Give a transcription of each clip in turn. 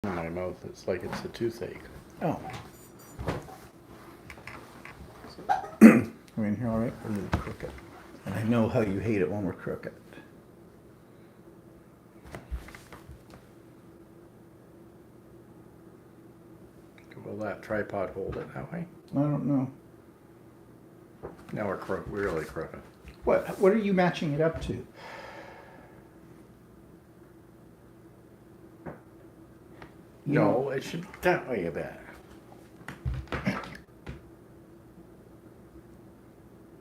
in my mouth. It's like it's a toothache. Oh. We're in here all right? We're a little crooked. And I know how you hate it when we're crooked. Will that tripod hold it that way? I don't know. Now we're crooked. We're really crooked. What are you matching it up to? No, it should that way a bit.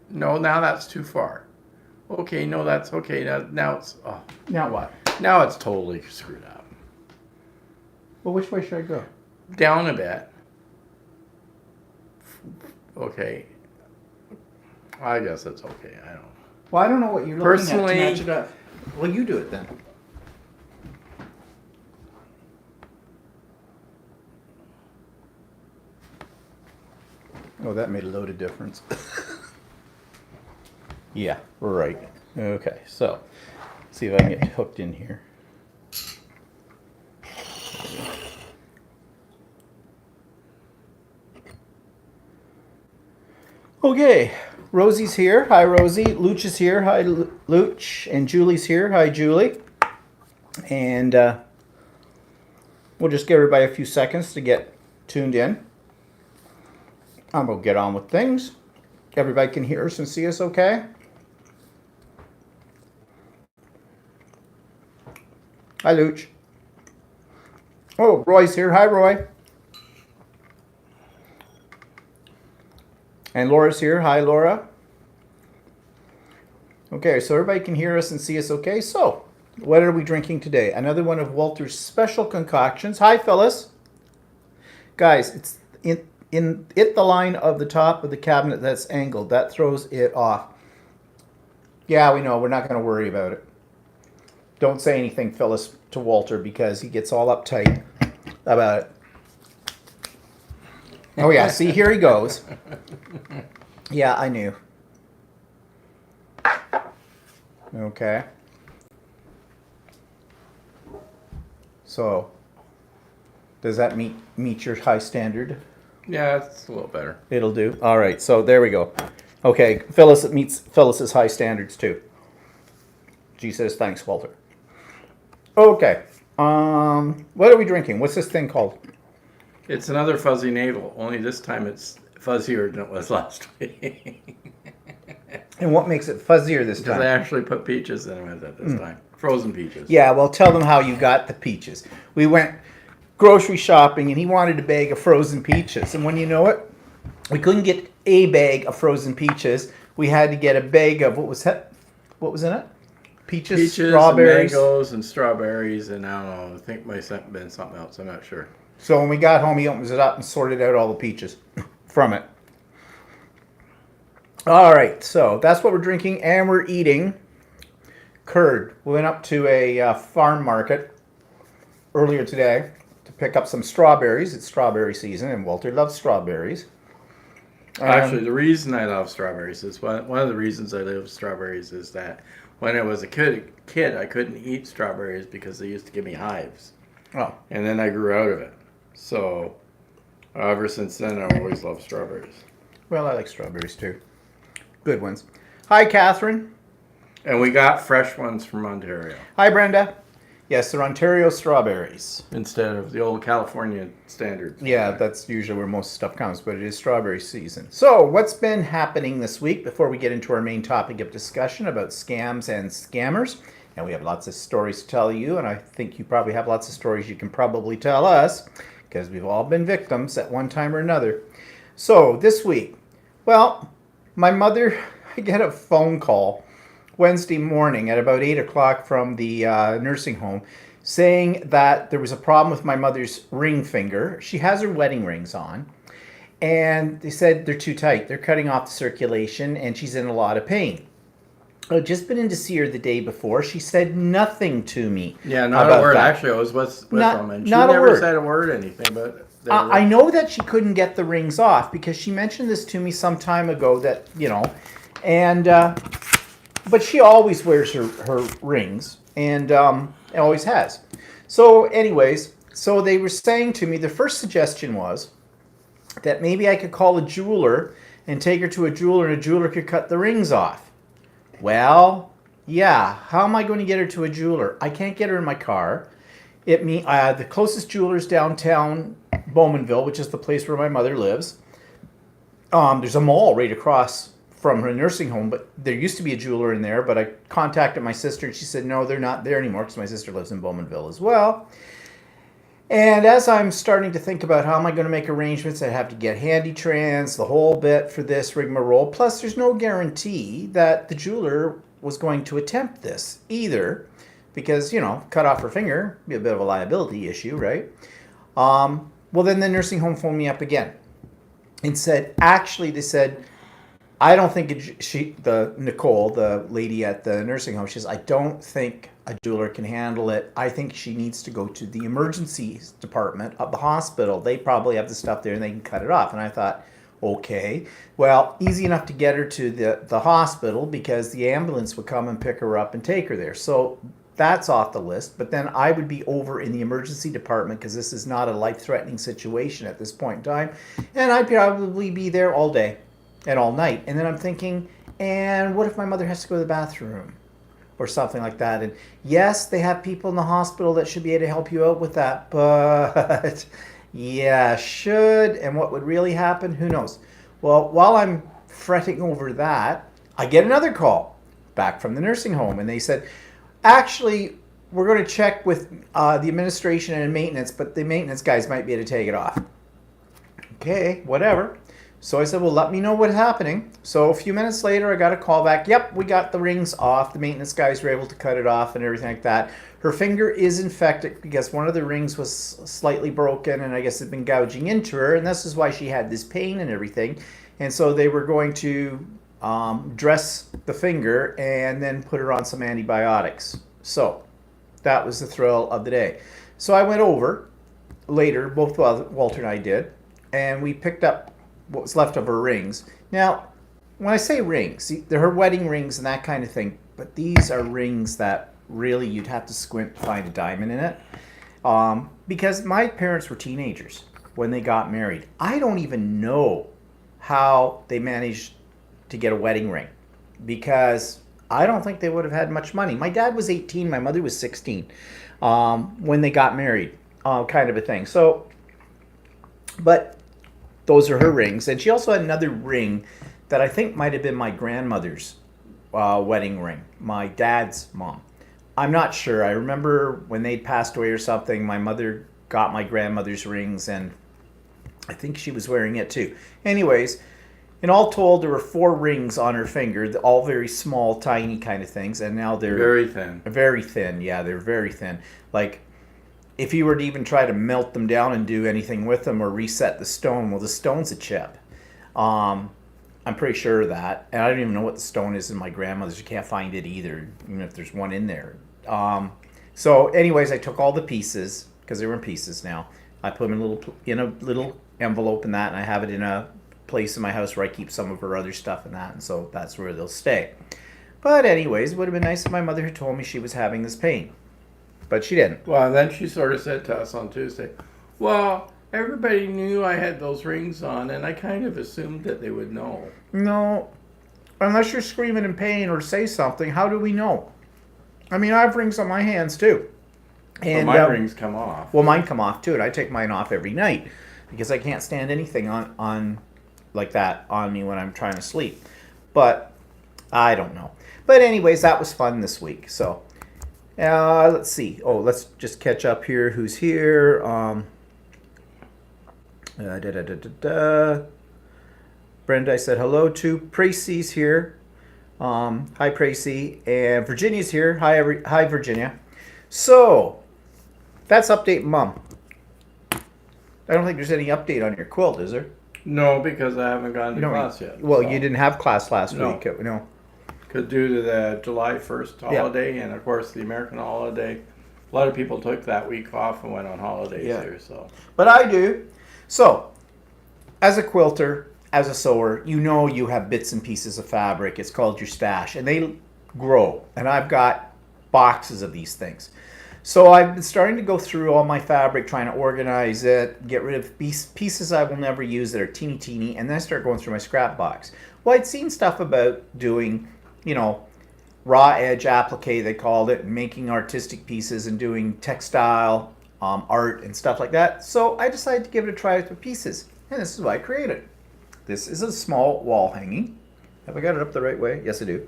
No, now that's too far. Okay, no, that's okay. Now it's Now what? now it's totally screwed up. Well, which way should I go? Down a bit. Okay. I guess it's okay. I don't. Well, I don't know what you're looking at Personally- to match it up. Well, you do it then. Oh, that made a load of difference. Yeah, right. Okay, so see if I can get hooked in here. Okay, Rosie's here. Hi, Rosie. Luch is here. Hi, Luch. And Julie's here. Hi, Julie. And we'll just give everybody a few seconds to get tuned in. And we'll get on with things. Everybody can hear us and see us okay? Hi, Luch. Oh, Roy's here. Hi, Roy. And Laura's here. Hi, Laura. Okay, so everybody can hear us and see us okay. So, what are we drinking today? Another one of Walter's special concoctions. Hi, Phyllis. Guys, it's in the line of the top of the cabinet that's angled. That throws it off. Yeah, we know. We're not going to worry about it. Don't say anything, Phyllis, to Walter because he gets all uptight about it. Oh, yeah. See, here he goes. Yeah, I knew. Okay. So, does that meet your high standard? Yeah, it's a little better. It'll do. All right. So there we go. Okay, Phyllis, it meets Phyllis's high standards too. She says, "Thanks, Walter." Okay. What are we drinking? What's this thing called? It's another fuzzy navel. Only this time it's fuzzier than it was last week. And what makes it fuzzier this Because time? I actually put peaches in it this time. Frozen peaches. Yeah, well, tell them how you got the peaches. We went grocery shopping, and he wanted a bag of frozen peaches. And when you know it, we couldn't get a bag of frozen peaches. We had to get a bag of, what was that? What was in it? Peaches, strawberries. And mangoes and strawberries, and I don't know. I think might have been something else. I'm not sure. So when we got home, he opens it up and sorted out all the peaches from it. All right, so that's what we're drinking, and we're eating curd. We went up to a farm market earlier today to pick up some strawberries. It's strawberry season, and Walter loves strawberries. Actually, the reason I love strawberries is one of the reasons I love strawberries is that when I was a kid, I couldn't eat strawberries because they used to give me hives. Oh, And then I grew out of it. So ever since then, I've always loved strawberries. well, I like strawberries too. Good ones. Hi, Catherine. And we got fresh ones from Ontario Hi, Brenda. Yes, they're Ontario strawberries. instead of the old California standard. Yeah, that's usually where most stuff comes, but it is strawberry season. So, what's been happening this week before we get into our main topic of discussion about scams and scammers? And we have lots of stories to tell you, and I think you probably have lots of stories you can probably tell us, because we've all been victims at one time or another. So, this week, well, my mother, I get a phone call Wednesday morning at about 8 o'clock from the nursing home saying that there was a problem with my mother's ring finger. She has her wedding rings on, and they said they're too tight. They're cutting off the circulation, and she's in a lot of pain. I'd just been in to see her the day before. She said nothing to me. Yeah, not about a word. that. Actually, I was with Not- them, and she not a never word. said a word anything. But they were- I know that she couldn't get the rings off because she mentioned this to me some time ago that, and but she always wears her rings and always has. So anyways, So they were saying to me, the first suggestion was that maybe I could call a jeweler and take her to a jeweler, and a jeweler could cut the rings off. Well, yeah, how am I going to get her to a jeweler? I can't get her in my car. The closest jeweler is downtown Bowmanville, which is the place where my mother lives. There's a mall right across from her nursing home, but there used to be a jeweler in there, but I contacted my sister and she said, no, they're not there anymore because my sister lives in Bowmanville as well. And as I'm starting to think about how am I going to make arrangements, I have to get handy trans, the whole bit for this rigmarole. Plus, there's no guarantee that the jeweler was going to attempt this either, because, cut off her finger, be a bit of a liability issue, right? Well, then the nursing home phoned me up again and said, actually, they said, I don't think Nicole, the lady at the nursing home, she says, I don't think a jeweler can handle it. I think she needs to go to the emergency department of the hospital. They probably have the stuff there and they can cut it off. And I thought, okay, well, easy enough to get her to the hospital because the ambulance would come and pick her up and take her there. So that's off the list. But then I would be over in the emergency department because this is not a life-threatening situation at this point in time. And I'd probably be there all day and all night. And then I'm thinking, and what if my mother has to go to the bathroom or something like that? And yes, they have people in the hospital that should be able to help you out with that, but yeah, should, and what would really happen, who knows? Well, while I'm fretting over that, I get another call back from the nursing home, and they said, actually, we're going to check with the administration and maintenance, but the maintenance guys might be able to take it off. Okay, whatever. So I said, well, let me know what's happening. So a few minutes later, I got a call back. Yep, we got the rings off. The maintenance guys were able to cut it off and everything like that. Her finger is infected because one of the rings was slightly broken and I guess had been gouging into her. And this is why she had this pain and everything. And so they were going to dress the finger and then put her on some antibiotics. So that was the thrill of the day. So I went over later, both Walter and I did, and we picked up what was left of her rings. Now, when I say rings, they're her wedding rings and that kind of thing, but these are rings that really you'd have to squint to find a diamond in it. Because my parents were teenagers when they got married. I don't even know how they managed to get a wedding ring because I don't think they would have had much money. My dad was 18, my mother was 16 when they got married, kind of a thing. So, but those are her rings. And she also had another ring that I think might have been my grandmother's wedding ring, my dad's mom. I'm not sure. I remember when they passed away or something, my mother got my grandmother's rings, and I think she was wearing it too. Anyways, in all told, there were 4 rings on her finger, all very small, tiny kind of things, and now they're Very thin. Very thin, yeah, they're very thin. Like, if you were to even try to melt them down and do anything with them or reset the stone, well, the stone's a chip. I'm pretty sure of that. And I don't even know what the stone is in my grandmother's. You can't find it either, even if there's one in there. So anyways, I took all the pieces, because they were in pieces now. I put them in a little envelope and that, and I have it in a place in my house where I keep some of her other stuff and that, and so that's where they'll stay. But anyways, it would have been nice if my mother had told me she was having this pain. But she didn't. Well, then she sort of said to us on Tuesday, well, everybody knew I had those rings on, and I kind of assumed that they would know. No, unless you're screaming in pain or say something, how do we know? I mean, I have rings on my hands too. And my rings come off. Well, mine come off too, and I take mine off every night because I can't stand anything on like that on me when I'm trying to sleep. But I don't know. But anyways, that was fun this week. So let's see. Oh, let's just catch up here. Who's here? Brenda, I said hello to. Precy's here. Hi, Precy. And Virginia's here. Hi, Virginia. So, that's update Mom. I don't think there's any update on your quilt, is there? No, because I haven't gone to class yet. Well, so. You didn't have class last week. No. Because due to the July 1st holiday and, of course, the American holiday, a lot of people took that week off and went on holidays here. So, but I do. So, as a quilter, as a sewer, you know you have bits and pieces of fabric. It's called your stash, and they grow. And I've got boxes of these things. So I've been starting to go through all my fabric, trying to organize it, get rid of pieces I will never use that are teeny, and then I start going through my scrap box. Well, I'd seen stuff about doing, raw edge applique, they called it, and making artistic pieces and doing textile art and stuff like that. So I decided to give it a try with the pieces, and this is what I created. This is a small wall hanging. Have I got it up the right way? Yes, I do.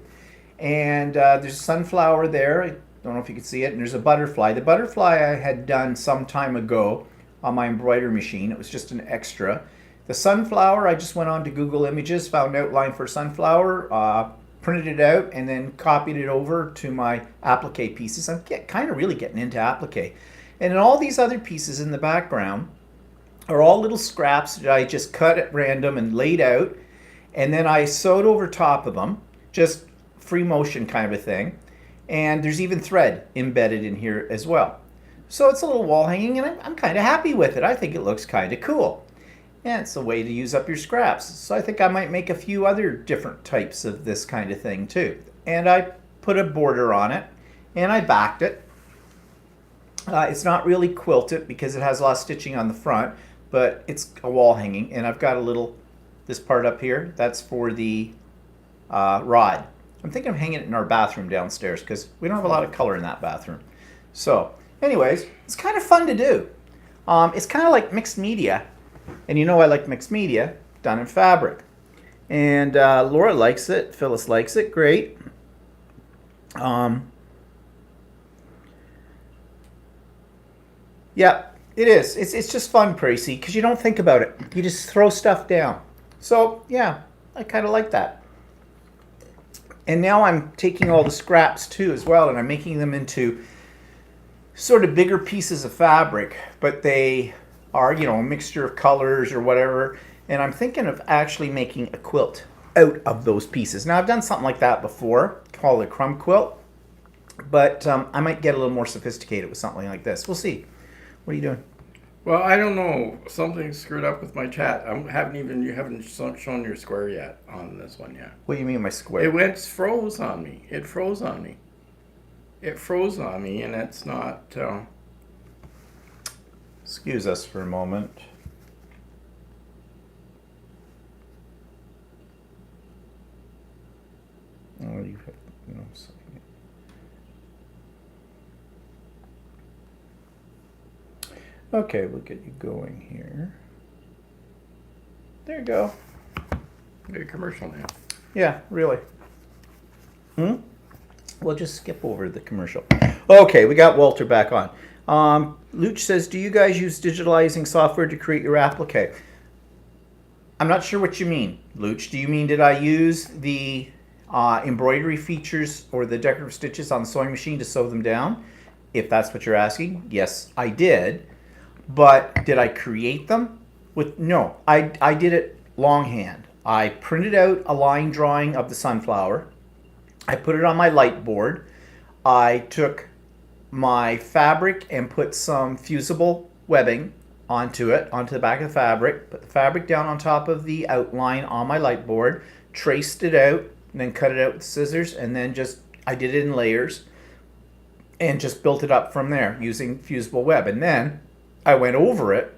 And there's a sunflower there. I don't know if you can see it. And there's a butterfly. The butterfly I had done some time ago on my embroidery machine. It was just an extra. The sunflower, I just went on to Google Images, found an outline for sunflower, printed it out, and then copied it over to my applique pieces. I'm kind of really getting into applique. And then all these other pieces in the background are all little scraps that I just cut at random and laid out. And then I sewed over top of them, just free motion kind of a thing. And there's even thread embedded in here as well. So it's a little wall hanging, and I'm kind of happy with it. I think it looks kind of cool. And it's a way to use up your scraps. So I think I might make a few other different types of this kind of thing too. And I put a border on it, and I backed it. It's not really quilted because it has a lot of stitching on the front, but it's a wall hanging, and I've got this part up here, that's for the rod. I'm thinking of hanging it in our bathroom downstairs because we don't have a lot of color in that bathroom. So anyways, it's kind of fun to do. It's kind of like mixed media. And I like mixed media done in fabric. And Laura likes it. Phyllis likes it. Great. Yeah, it is. It's just fun, Tracy, because you don't think about it. You just throw stuff down. So yeah, I kind of like that. And now I'm taking all the scraps too as well, and I'm making them into sort of bigger pieces of fabric, but they are, a mixture of colors or whatever. And I'm thinking of actually making a quilt out of those pieces. Now I've done something like that before, called a crumb quilt, but I might get a little more sophisticated with something like this. We'll see. What are you doing? Well, I don't know. Something screwed up with my chat. You haven't shown your square yet on this one yet. What do you mean my square? It froze on me. It froze on me. And it's not. Excuse us for a moment. Oh, okay, we'll get you going here. There you go. Very commercial now. Yeah, really. We'll just skip over the commercial. Okay, we got Walter back on. Luch says, do you guys use digitalizing software to create your applique? I'm not sure what you mean, Luch. Do you mean did I use the embroidery features or the decorative stitches on the sewing machine to sew them down? If that's what you're asking, yes, I did. But did I create them? No, I did it longhand. I printed out a line drawing of the sunflower. I put it on my light board. I took my fabric and put some fusible webbing onto the back of the fabric, put the fabric down on top of the outline on my light board, traced it out, and then cut it out with scissors, and then I did it in layers and just built it up from there using fusible web. And then I went over it.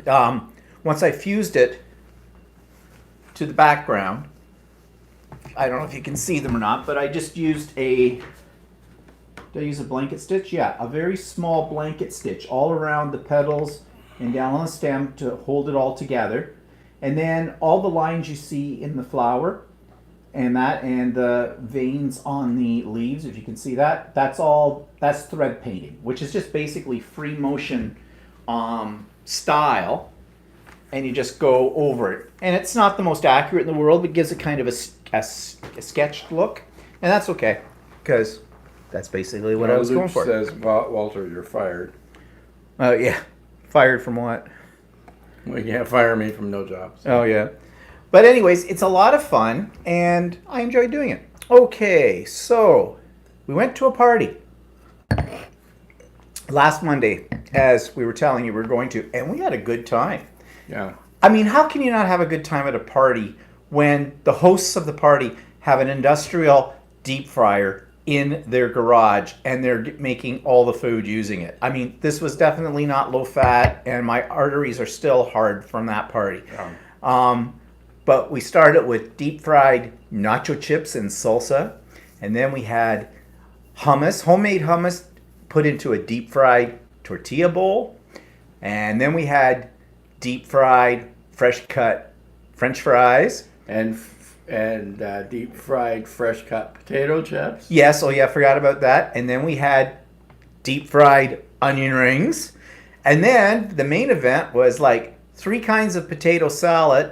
Once I fused it to the background, I don't know if you can see them or not, but I just used did I use a blanket stitch? Yeah, a very small blanket stitch all around the petals and down on the stem to hold it all together. And then all the lines you see in the flower and the veins on the leaves, if you can see that's thread painting, which is just basically free motion style, and you just go over it. And it's not the most accurate in the world, but gives it kind of a sketched look, and that's okay, because that's basically what I was going for. Says, Walter, you're fired. Oh, yeah. Fired from what? Well, yeah, fire me from no jobs. Oh, yeah. But anyways, it's a lot of fun, and I enjoy doing it. Okay, so we went to a party last Monday, as we were telling you we were going to, and we had a good time. Yeah. I mean, how can you not have a good time at a party when the hosts of the party have an industrial deep fryer in their garage, and they're making all the food using it. I mean, this was definitely not low fat, and my arteries are still hard from that party. But we started with deep fried nacho chips and salsa, and then we had hummus, homemade hummus, put into a deep fried tortilla bowl, and then we had deep fried, fresh cut French fries. And deep fried fresh cut potato chips. Yes, oh yeah, I forgot about that. And then we had deep fried onion rings. And then the main event was like 3 kinds of potato salad,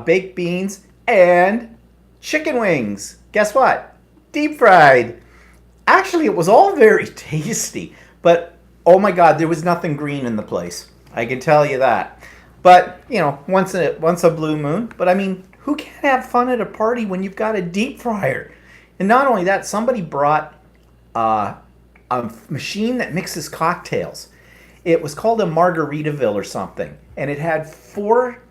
baked beans, and chicken wings. Guess what? Deep fried. Actually, it was all very tasty. But oh my God, there was nothing green in the place. I can tell you that. But, you know, once a blue moon. But I mean, who can't have fun at a party when you've got a deep fryer? And not only that, somebody brought a machine that mixes cocktails. It was called a Margaritaville or something. And it had 4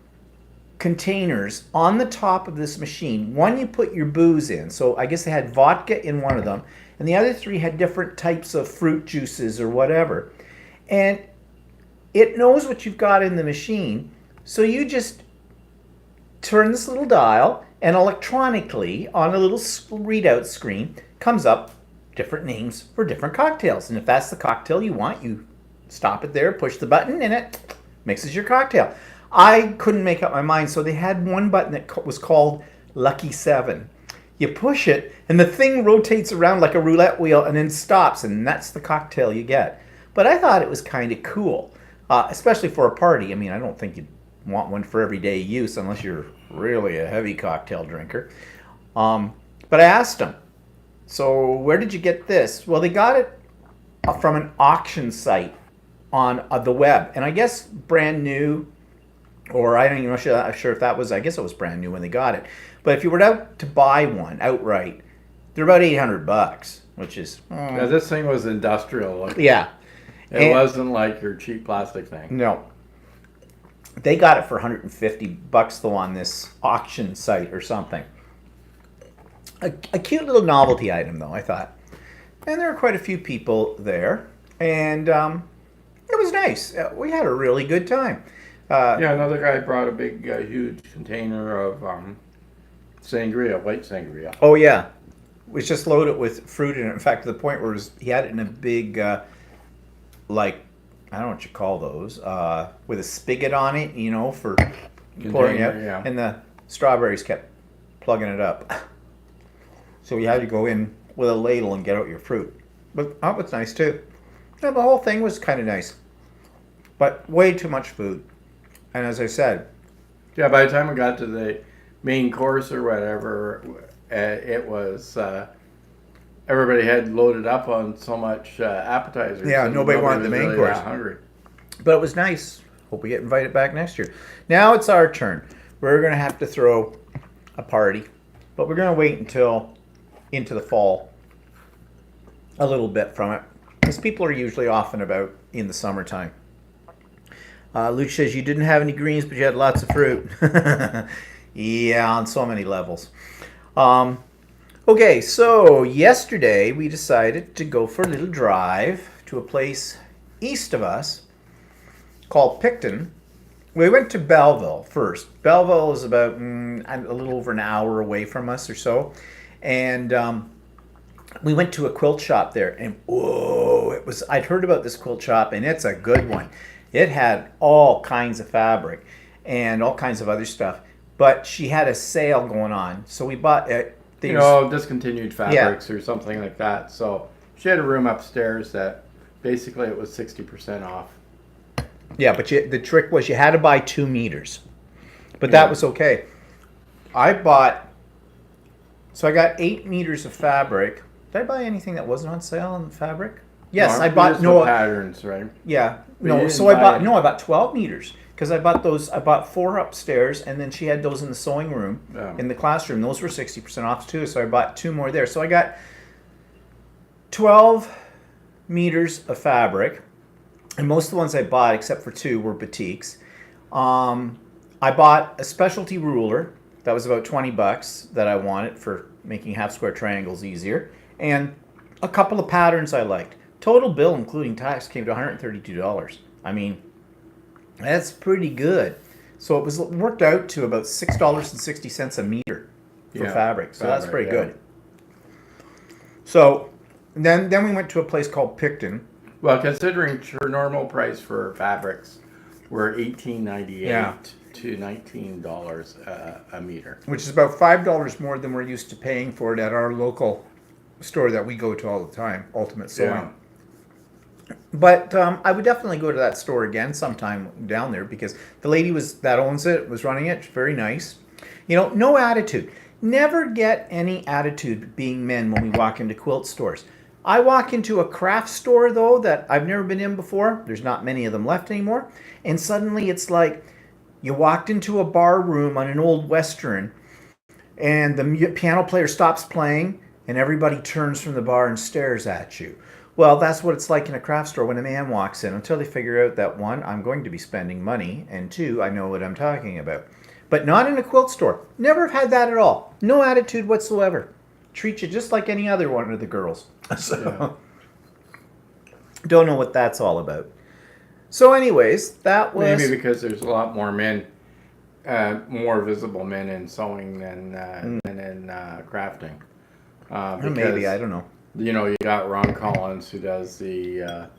containers on the top of this machine. One you put your booze in. So I guess they had vodka in one of them. And the other 3 had different types of fruit juices or whatever. And it knows what you've got in the machine. So you just turn this little dial, and electronically on a little readout screen comes up different names for different cocktails. And if that's the cocktail you want, you stop it there, push the button, and it mixes your cocktail. I couldn't make up my mind, so they had one button that was called Lucky 7. You push it, and the thing rotates around like a roulette wheel and then stops, and that's the cocktail you get. But I thought it was kind of cool, especially for a party. I mean, I don't think you'd want one for everyday use unless you're really a heavy cocktail drinker. But I asked them, so where did you get this? Well, they got it from an auction site on the web, and I guess brand new, or I don't even know sure if that was, I guess it was brand new when they got it. But if you were out to buy one outright, they're about $800, which is Now, this thing was industrial looking. yeah. It wasn't like your cheap plastic thing. No. They got it for $150 though on this auction site or something. A cute little novelty item though, I thought. And there were quite a few people there, and it was nice. We had a really good time. Yeah, another guy brought a big, huge container of sangria, white sangria. Oh yeah, it was just loaded with fruit, and in fact, to the point where he had it in a big, like, I don't know what you call those, with a spigot on it, you know, for pouring it out. Yeah. And the strawberries kept plugging it up. So you had to go in with a ladle and get out your fruit. But that was nice too. Yeah, the whole thing was kind of nice. But way too much food. And as I said, Yeah, by the time we got to the main course or whatever, it was everybody had loaded up on so much appetizers. Yeah, and nobody wanted the was main really course. that hungry. but it was nice. Hope we get invited back next year. Now it's our turn. We're going to have to throw a party. But we're going to wait until into the fall a little bit from it. Because people are usually off and about in the summertime. Luke says you didn't have any greens, but you had lots of fruit. Yeah, on so many levels. Okay, so yesterday we decided to go for a little drive to a place east of us called Picton. We went to Belleville first. Belleville is about a little over an hour away from us or so. And we went to a quilt shop there, and whoa, I'd heard about this quilt shop, and it's a good one. It had all kinds of fabric and all kinds of other stuff. But she had a sale going on, so we bought it. Discontinued fabrics or something like that. So she had a room upstairs that basically it was 60% off. Yeah, but the trick was you had to buy 2 meters. But that was okay. I got 8 meters of fabric. Did I buy anything that wasn't on sale in fabric? Yes, I bought patterns, right? Yeah. But No, you so didn't I bought 12 meters. Because I bought 4 upstairs, and then she had those in the sewing room, in the classroom. Those were 60% off too, so I bought 2 more there. So I got 12 meters of fabric, and most of the ones I bought, except for 2, were batiks. I bought a specialty ruler that was about $20 that I wanted for making half square triangles easier, And a couple of patterns I liked. Total bill, including tax, came to $132. I mean, that's pretty good. So it was worked out to about $6.60 a meter for fabric. So that's pretty good. So then we went to a place called Picton. Well, considering your normal price for fabrics were $18.98 to $19 a meter, which is about $5 more than we're used to paying for it at our local store that we go to all the time, Ultimate Sewing. Yeah. But I would definitely go to that store again sometime down there because the lady that owns it was running it. Very nice. You know, no attitude. Never get any attitude being men when we walk into quilt stores. I walk into a craft store, though, that I've never been in before. There's not many of them left anymore. And suddenly it's like you walked into a bar room on an old Western and the piano player stops playing and everybody turns from the bar and stares at you. Well, that's what it's like in a craft store when a man walks in until they figure out that, one, I'm going to be spending money, and two, I know what I'm talking about. But not in a quilt store. Never have had that at all. No attitude whatsoever. Treat you just like any other one of the girls. So, don't know what that's all about. So anyways, that was... Maybe because there's a lot more men, more visible men in sewing than in crafting. Maybe, I don't know. You know, you got Ron Collins who does the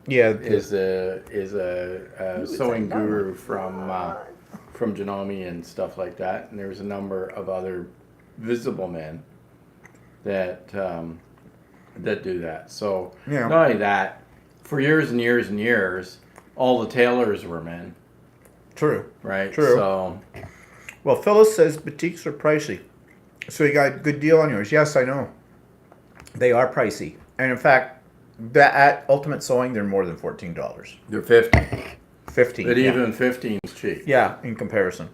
is a sewing guru from Janome and stuff like that, and there's a number of other visible men that do that. So not only that, for years and years and years, all the tailors were men. True. Right. True. So, well, Phyllis says boutiques are pricey, so you got a good deal on yours. Yes, I know. They are pricey. And in fact, at Ultimate Sewing, they're more than $14. They're 50. 15. But even 15 is cheap. Yeah, in comparison.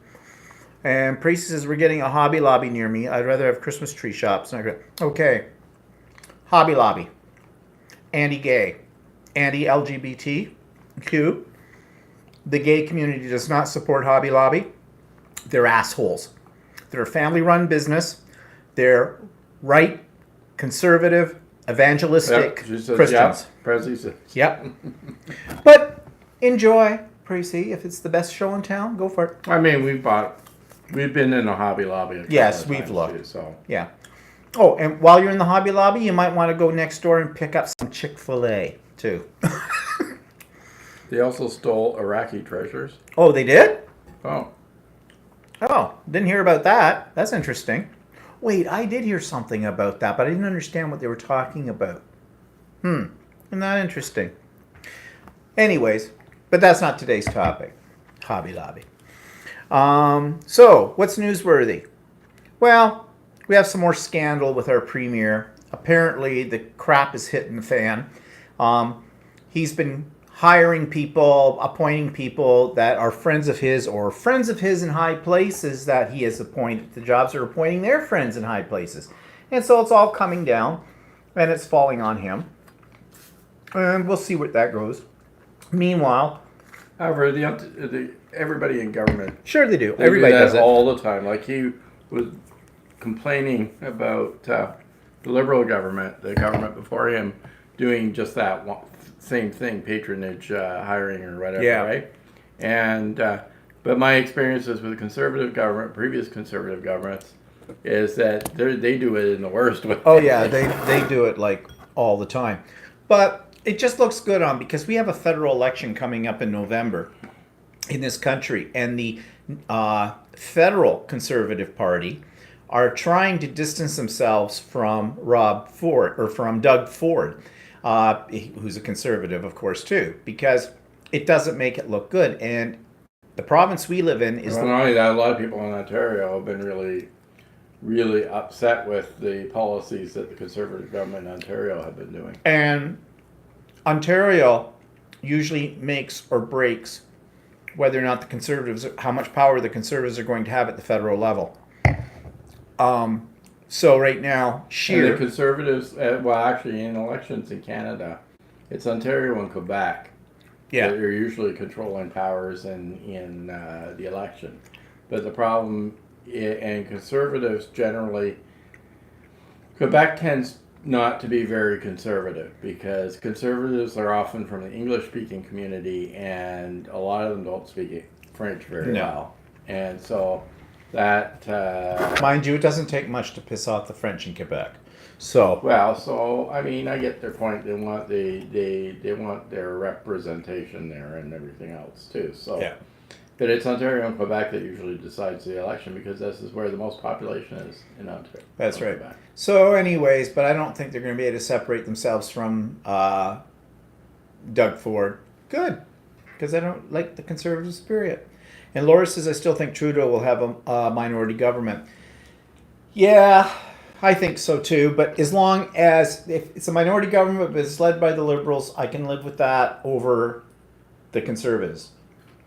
And Priest says, we're getting a Hobby Lobby near me. I'd rather have Christmas tree shops. Okay. Hobby Lobby. Anti-gay. Anti-LGBTQ. The gay community does not support Hobby Lobby. They're assholes. They're a family-run business. They're right, conservative, evangelistic Christians. Yep. But enjoy, Precy. If it's the best show in town, go for it. I mean, we've been in a Hobby Lobby. Yes, we've looked. Too, so. Yeah. Oh, and while you're in the Hobby Lobby, you might want to go next door and pick up some Chick-fil-A, too. They also stole Iraqi treasures. Oh, they did? Oh. Oh, didn't hear about that. That's interesting. Wait, I did hear something about that, but I didn't understand what they were talking about. Isn't that interesting? Anyways, but that's not today's topic. Hobby Lobby. So, what's newsworthy? Well, we have some more scandal with our premier. Apparently, the crap is hitting the fan. He's been hiring people, appointing people that are friends of his or friends of his in high places that he has appointed. The jobs are appointing their friends in high places. And so it's all coming down and it's falling on him. And we'll see where that goes. Meanwhile... However, everybody in government... Sure they do. Everybody does it all the time. Like he was complaining about the Liberal government, the government before him, doing just that same thing, patronage, hiring or whatever, right? And but my experiences with the Conservative government, previous Conservative governments, is that they do it in the worst way. Oh yeah, they do it like all the time. But it just looks good because we have a federal election coming up in November in this country, and the federal Conservative Party are trying to distance themselves from Doug Ford. Who's a conservative, of course, too, because it doesn't make it look good. And the province we live in is... Well, not only that, a lot of people in Ontario have been really, really upset with the policies that the Conservative government in Ontario have been doing. And Ontario usually makes or breaks whether or not the Conservatives, how much power the Conservatives are going to have at the federal level. So right now, And the Conservatives, well, actually, in elections in Canada, it's Ontario and Quebec that are usually controlling powers in the election. But the problem, and Conservatives generally, Quebec tends not to be very conservative, because conservatives are often from the English-speaking community, and a lot of them don't speak French very well. And so that... Mind you, it doesn't take much to piss off the French in Quebec. So... Well, so, I mean, I get their point. They want they want their representation there and everything else, too. So, yeah. But it's Ontario and Quebec that usually decides the election, because this is where the most population is in Ontario. That's right. Quebec. So anyways, but I don't think they're going to be able to separate themselves from Doug Ford. Good, because I don't like the conservative spirit. And Laura says, I still think Trudeau will have a minority government. Yeah, I think so too. But as long as if it's a minority government but it's led by the Liberals, I can live with that over the Conservatives.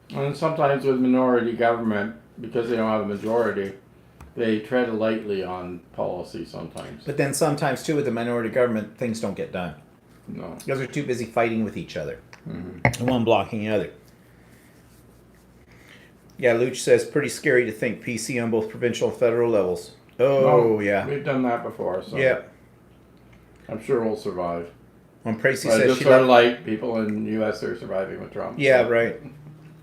And sometimes with minority government, because they don't have a majority, they tread lightly on policy sometimes. But then sometimes too with the minority government, things don't get done. No. Because they're too busy fighting with each other. Mm-hmm. And one blocking the other. Yeah, Luch says, pretty scary to think PC on both provincial and federal levels. Oh, yeah. We've done that before, so Yeah. I'm sure we'll survive. When Pracy But says just she sort of loved... like people in the U.S. are surviving with Trump. Yeah, so. right.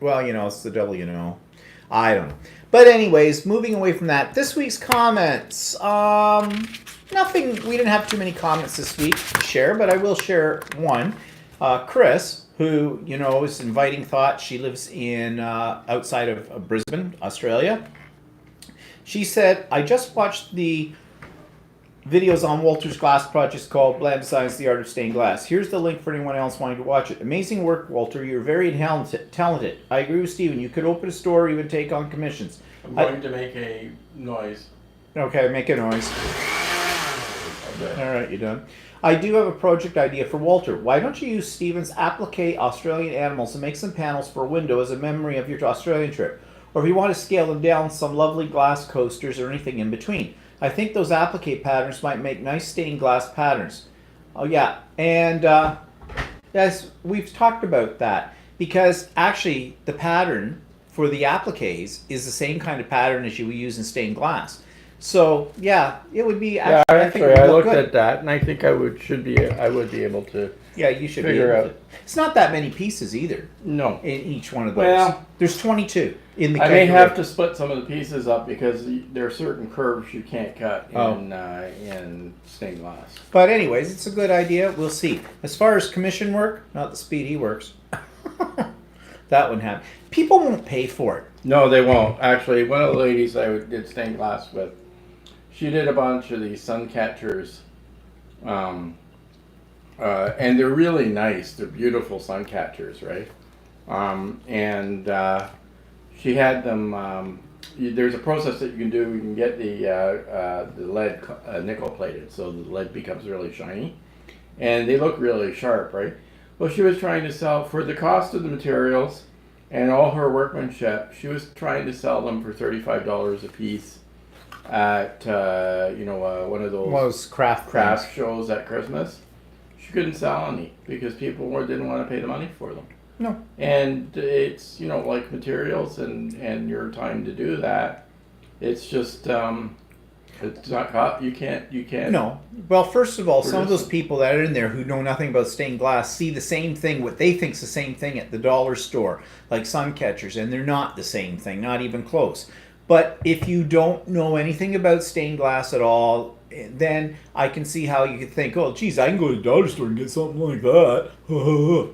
Well, it's the devil, I don't know. But anyways, moving away from that, this week's comments. Nothing, we didn't have too many comments this week to share, but I will share one. Chris, who, is inviting thoughts. She lives in outside of Brisbane, Australia. She said, I just watched the videos on Walter's glass project called Bland Designs, The Art of Stained Glass. Here's the link for anyone else wanting to watch it. Amazing work, Walter. You're very talented. I agree with Stephen. You could open a store or even take on commissions. I'm going to make a noise. Okay, make a noise. Okay. All right, you done? I do have a project idea for Walter. Why don't you use Stephen's applique Australian animals and make some panels for a window as a memory of your Australian trip? Or if you want to scale them down, some lovely glass coasters or anything in between. I think those applique patterns might make nice stained glass patterns. Oh yeah, and yes, we've talked about that, because actually the pattern for the appliques is the same kind of pattern as you would use in stained glass. So yeah, it would be. Yeah, I think it would I look looked good. at that, and I think I would be able to. Yeah, you should figure be able out. to. It's not that many pieces either No. in each one of those. Well, there's 22 in the. I may calculator. have to split some of the pieces up, because there are certain curves you can't cut in stained glass. But anyways, it's a good idea. We'll see. As far as commission work, not the speed he works. That wouldn't happen. People won't pay for it. No, they won't. Actually, one of the ladies I did stained glass with, she did a bunch of these sun catchers, and they're really nice. They're beautiful sun catchers, right? She had them. There's a process that you can do. You can get the lead nickel plated, so the lead becomes really shiny, and they look really sharp, right? Well, she was trying to sell, for the cost of the materials and all her workmanship, she was trying to sell them for $35 a piece at one of those craft shows at Christmas. She couldn't sell any because people didn't want to pay the money for them. No. And it's like materials and your time to do that. It's just it's not you can't. No. Well, first of all, some of those people that are in there who know nothing about stained glass see the same thing, what they think's the same thing at the dollar store, like sun catchers, and they're not the same thing, not even close. But if you don't know anything about stained glass at all, then I can see how you could think, oh, geez, I can go to the dollar store and get something like that.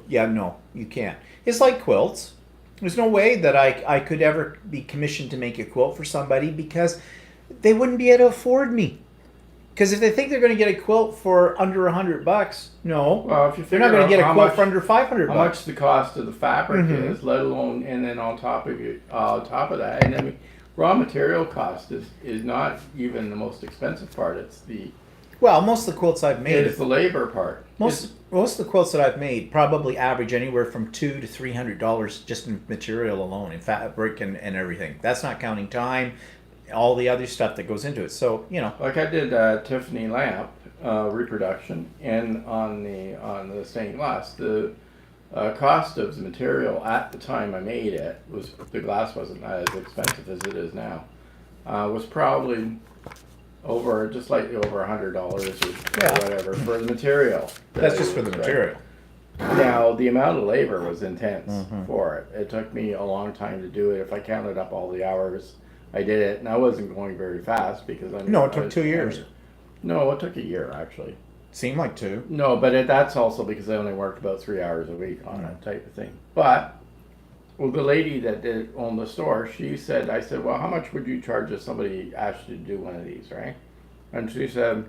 Yeah, no, you can't. It's like quilts. There's no way that I could ever be commissioned to make a quilt for somebody, because they wouldn't be able to afford me. Because if they think they're going to get a quilt for under $100, no, Well, if you they're not going to get a quilt for under $500. How much the cost of the fabric is, let alone, and then on top of that, and then raw material cost is not even the most expensive part. It's the most of the quilts I've made, it's the labor part. most of the quilts that I've made probably average anywhere from $200 to $300 just in material alone, in fabric and everything. That's not counting time, all the other stuff that goes into it. So Like I did Tiffany lamp reproduction, and on the stained glass, the cost of the material at the time I made it the glass wasn't as expensive as it is now. Was probably just like over $100 or Yeah. whatever for the material. That's just for the material. Now, the amount of labor was intense Mm-hmm. for it. It took me a long time to do it. If I counted up all the hours I did it, and I wasn't going very fast because No, it took 2 years. No, it took a year actually. Seemed like 2. No, but that's also because I only worked about 3 hours a week on it type of thing. But well, the lady that owned the store, I said, well, how much would you charge if somebody asked you to do one of these, right? And she said,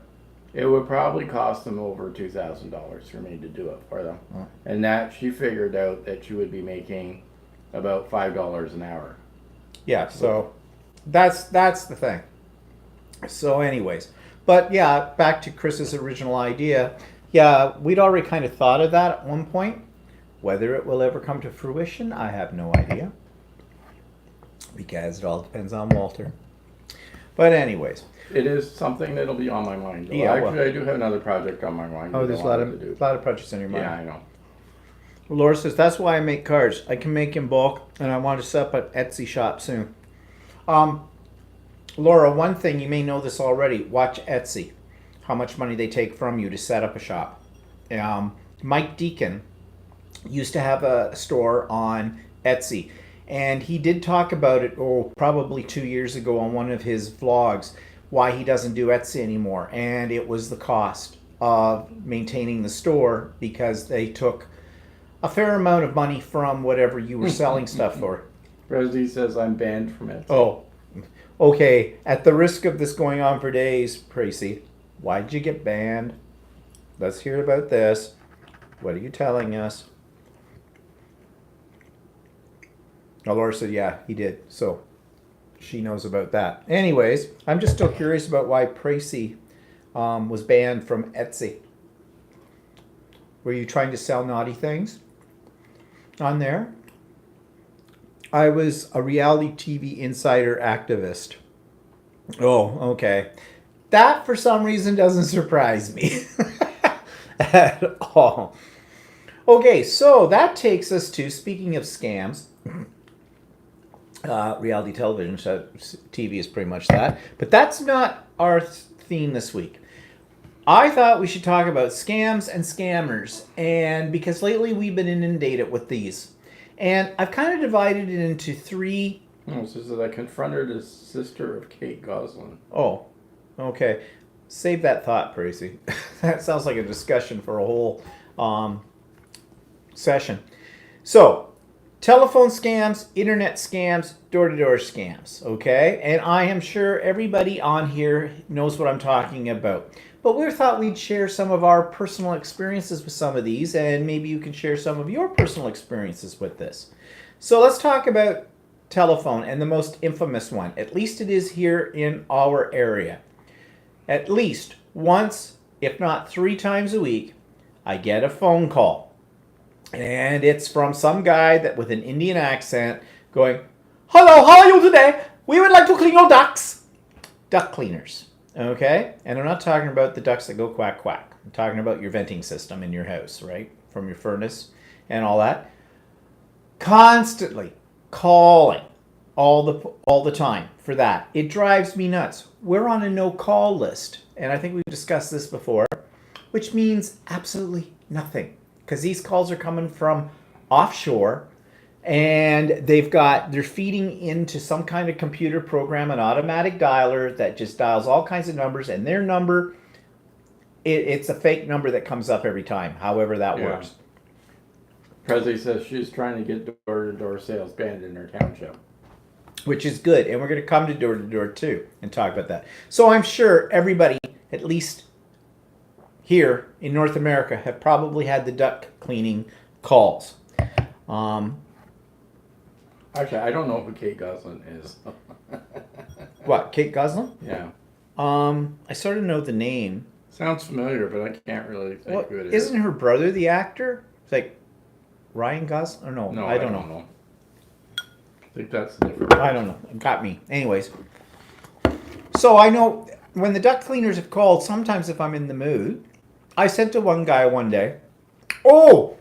it would probably cost them over $2,000 for me to do it for them. Oh. And that she figured out that she would be making about $5 an hour. Yeah, so that's the thing. So anyways, but yeah, back to Chris's original idea. Yeah, we'd already kind of thought of that at one point. Whether it will ever come to fruition, I have no idea. Because it all depends on Walter. But anyways. It is something that'll be on my mind. Well, Yeah, actually, I do have another project on my mind. Oh, that there's I a lot wanted to do. of projects on your mind. Yeah, I know. Laura says, that's why I make cards. I can make in bulk, and I want to set up an Etsy shop soon. Laura, one thing, you may know this already. Watch Etsy. How much money they take from you to set up a shop. Mike Deacon used to have a store on Etsy. And he did talk about it, probably 2 years ago on one of his vlogs, why he doesn't do Etsy anymore. And it was the cost of maintaining the store because they took a fair amount of money from whatever you were selling stuff for. Resi says I'm banned from it. Oh, okay. At the risk of this going on for days, Tracy, why'd you get banned? Let's hear about this. What are you telling us? Oh, Laura said, yeah, he did. So she knows about that. Anyways, I'm just still curious about why Tracy was banned from Etsy. Were you trying to sell naughty things on there? I was a reality TV insider activist. Oh, okay. That, for some reason, doesn't surprise me at all. Okay, so that takes us to, speaking of scams, reality television show, TV is pretty much that. But that's not our theme this week. I thought we should talk about scams and scammers, and because lately we've been inundated with these. And I've kind of divided it into 3. Oh, so that I confronted a sister of Kate Goslin. Oh, okay. Save that thought, Tracy. That sounds like a discussion for a whole session. So, telephone scams, internet scams, door-to-door scams, okay? And I am sure everybody on here knows what I'm talking about. But we thought we'd share some of our personal experiences with some of these, and maybe you can share some of your personal experiences with this. So let's talk about telephone, and the most infamous one. At least it is here in our area. At least once, if not 3 times a week, I get a phone call. And it's from some guy that with an Indian accent going, "Hello, how are you today? We would like to clean your ducks." Duck cleaners. Okay? And I'm not talking about the ducks that go quack quack. I'm talking about your venting system in your house, right? From your furnace and all that. Constantly calling all the time for that. It drives me nuts. We're on a no-call list, and I think we've discussed this before, which means absolutely nothing. Because these calls are coming from offshore, and they're feeding into some kind of computer program, an automatic dialer that just dials all kinds of numbers, and their number, it's a fake number that comes up every time, however that works. Presley says she's trying to get door-to-door sales banned in her township. Which is good, and we're going to come to door too and talk about that. So I'm sure everybody, at least here in North America, have probably had the duct cleaning calls. Actually, I don't know who Kate Goslin is. What, Kate Goslin? Yeah. I sort of know the name. Sounds familiar, but I can't really think who it is. Isn't her brother the actor? It's like Ryan Gosling? Or no, No, I don't know. I think that's different. I don't know. It got me. Anyways. So I know when the duct cleaners have called, sometimes if I'm in the mood, I said to one guy one day, "Oh,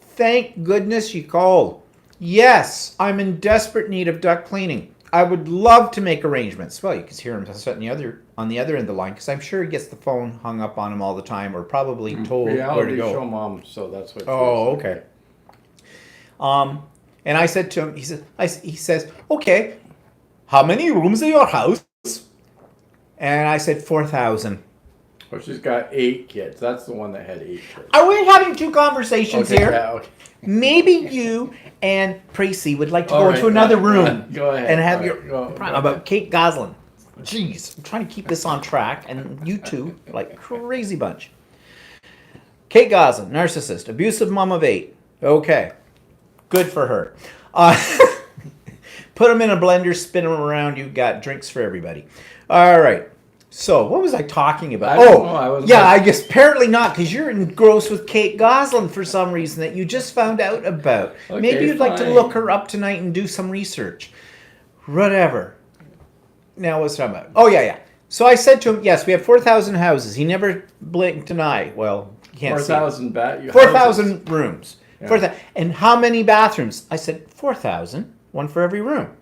thank goodness you called. Yes, I'm in desperate need of duct cleaning. I would love to make arrangements. Well, you can hear him on the other end of the line, because I'm sure he gets the phone hung up on him all the time, or probably told where to go. Show mom, so that's what. Oh, okay. And I said to him, he says, okay, how many rooms in your house? And I said 4,000. Well, she's got 8 kids. That's the one that had 8 kids. Are we having two conversations here? Yeah, okay. Maybe you and Tracy would like to All go right, into another room go ahead. and have All your right, go about Kate Goslin. Jeez, I'm trying to keep this on track, and you two, like crazy bunch. Kate Goslin, narcissist, abusive mom of 8. Okay, good for her. Put them in a blender, spin them around. You've got drinks for everybody. All right. So, what was I talking about? I guess apparently not, because you're engrossed with Kate Goslin for some reason that you just found out about. Okay, Maybe you'd like to look her up tonight and do some research. Whatever. Now, what's talking about? Oh, yeah. So I said to him, yes, we have 4,000 houses. He never blinked an eye. Well, you can't 4,000 4,000 rooms. Yeah. 4,000. And how many bathrooms? I said 4,000, one for every room.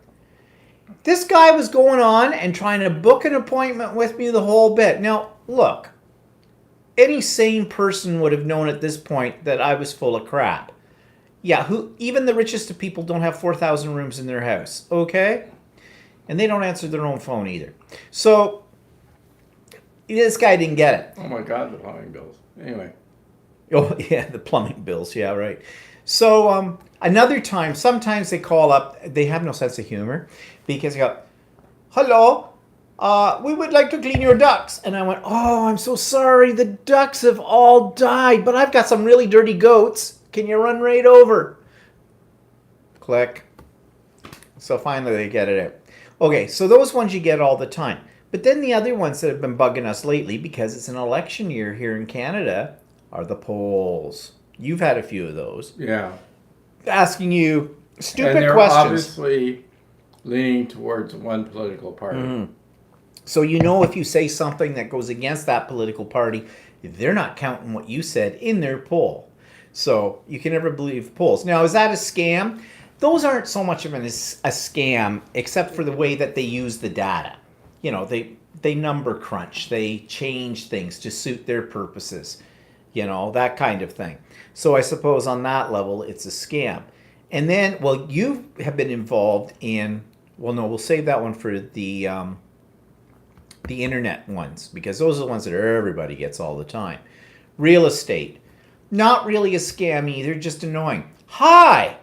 This guy was going on and trying to book an appointment with me the whole bit. Now, look, any sane person would have known at this point that I was full of crap. Yeah, even the richest of people don't have 4,000 rooms in their house, okay? And they don't answer their own phone either. So, this guy didn't get it. Oh my God, the plumbing bills. Anyway. Oh, yeah, the plumbing bills, yeah, right. So, another time, sometimes they call up, they have no sense of humor, because they go, hello, we would like to clean your ducts. And I went, oh, I'm so sorry, the ducks have all died, but I've got some really dirty goats. Can you run right over? Click. So finally they get it out. Okay, so those ones you get all the time. But then the other ones that have been bugging us lately, because it's an election year here in Canada, are the polls. You've had a few of those. Yeah. Asking you stupid and they're questions. Obviously leaning towards one political party. Mm-hmm. So you know if you say something that goes against that political party, they're not counting what you said in their poll. So you can never believe polls. Now, is that a scam? Those aren't so much of a scam, except for the way that they use the data. You know, they number crunch. They change things to suit their purposes. You know, that kind of thing. So I suppose on that level, it's a scam. And then, well, you have been involved in, well, no, we'll save that one for the internet ones, because those are the ones that everybody gets all the time. Real estate. Not really a scam either, just annoying. Hi!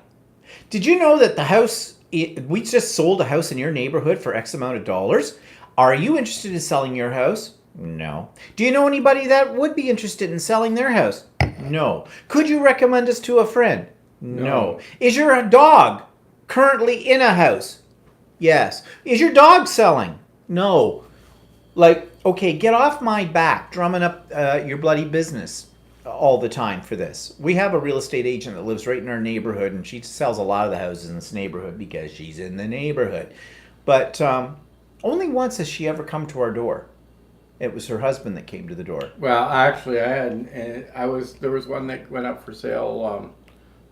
Did you know that we just sold a house in your neighborhood for X amount of dollars? Are you interested in selling your house? No. Do you know anybody that would be interested in selling their house? No. Could you recommend us to a friend? No. Is your dog currently in a house? Yes. Is your dog selling? No. Like, okay, get off my back drumming up your bloody business all the time for this. We have a real estate agent that lives right in our neighborhood, and she sells a lot of the houses in this neighborhood because she's in the neighborhood. But only once has she ever come to our door. It was her husband that came to the door. Well, actually, there was one that went up for sale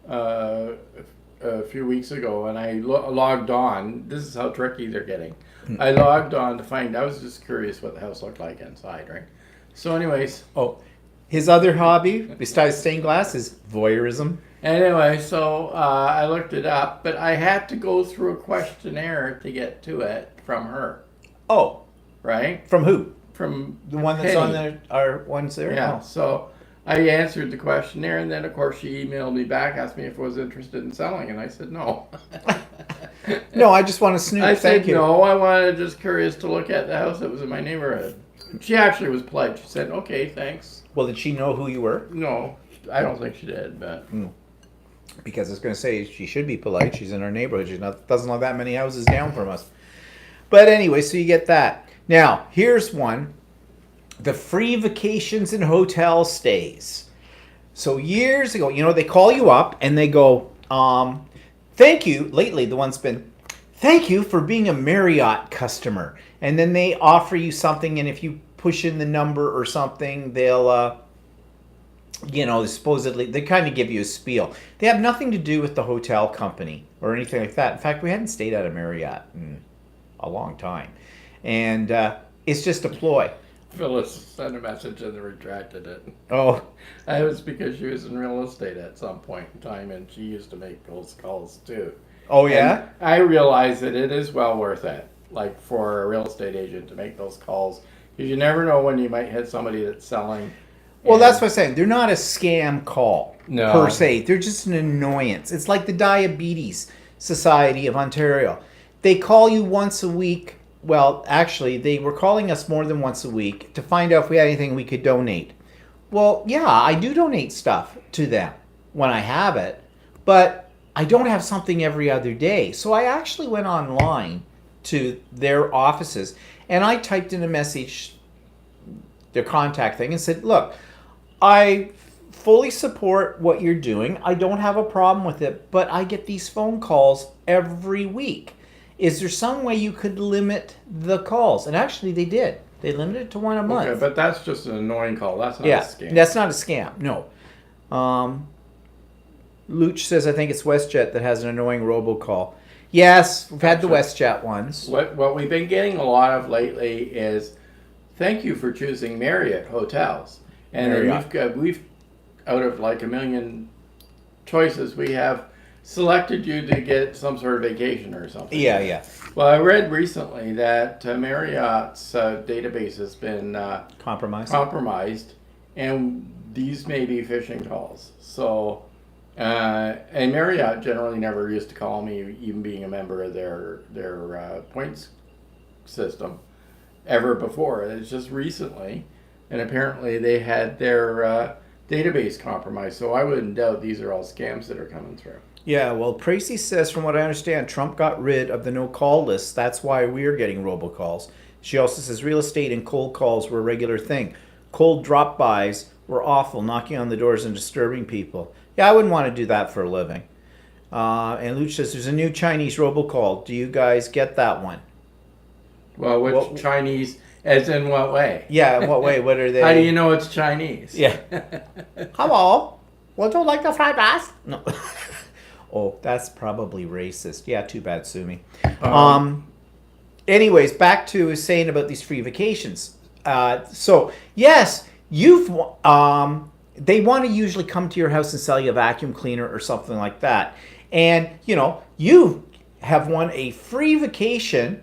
a few weeks ago, and I logged on. This is how tricky they're getting. I logged on to find. I was just curious what the house looked like inside, right? So, anyways. Oh, his other hobby besides stained glass is voyeurism. Anyway, so I looked it up, but I had to go through a questionnaire to get to it from her. Oh, right. From who? From the one that's Penny. on our ones there? Yeah, oh. So I answered the questionnaire, and then of course she emailed me back, asked me if I was interested in selling, and I said no. No, I just want to snoop. I Thank said you. no, I wanted just curious to look at the house that was in my neighborhood. She actually was polite. She said, okay, thanks. Well, did she know who you were? No, I don't think she did, but... Because I was going to say, she should be polite. She's in our neighborhood. She doesn't live that many houses down from us. But anyway, so you get that. Now, here's one. The free vacations and hotel stays. So years ago, they call you up and they go, thank you. Lately, the one's been, thank you for being a Marriott customer. And then they offer you something, and if you push in the number or something, they'll, supposedly, they kind of give you a spiel. They have nothing to do with the hotel company or anything like that. In fact, we hadn't stayed at a Marriott in a long time. And it's just a ploy. Phyllis sent a message and retracted it. Oh, That was because she was in real estate at some point in time, and she used to make those calls too. oh yeah? And I realize that it is well worth it, like for a real estate agent to make those calls, because you never know when you might hit somebody that's selling. Well, And- that's what I'm saying. They're not a scam call No. per se. They're just an annoyance. It's like the Diabetes Society of Ontario. They call you once a week. Well, actually, they were calling us more than once a week to find out if we had anything we could donate. Well, yeah, I do donate stuff to them when I have it, but I don't have something every other day. So I actually went online to their offices and I typed in a message, their contact thing, and said, look, I fully support what you're doing. I don't have a problem with it, but I get these phone calls every week. Is there some way you could limit the calls? And actually they did. They limited it to one a month. Okay, but that's just an annoying call. That's not a Yeah, scam. that's not a scam. No. Luch says, I think it's WestJet that has an annoying robocall. Yes, we've had the WestJet ones. What we've been getting a lot of lately is, thank you for choosing Marriott hotels. And then Marriott. we've out of like a million choices, we have selected you to get some sort of vacation or something. Yeah, yeah. Well, I read recently that Marriott's database has been Compromise. compromised, and these may be phishing calls. So, and Marriott generally never used to call me, even being a member of their points system, ever before. It's just recently, and apparently they had their database compromised. So I wouldn't doubt these are all scams that are coming through. Yeah, well, Tracy says, from what I understand, Trump got rid of the no-call list. That's why we're getting robocalls. She also says real estate and cold calls were a regular thing. Cold drop-bys were awful, knocking on the doors and disturbing people. Yeah, I wouldn't want to do that for a living. And Luch says, there's a new Chinese robocall. Do you guys get that one? Well, which Well- Chinese, as in what way? Yeah, in what way? What are they? How do you know it's Chinese? Yeah. Hello? Would you like the fried rice? No. Oh, that's probably racist. Yeah, too bad, sue me. Anyways, back to saying about these free vacations. So, yes, they want to usually come to your house and sell you a vacuum cleaner or something like that. And, you have won a free vacation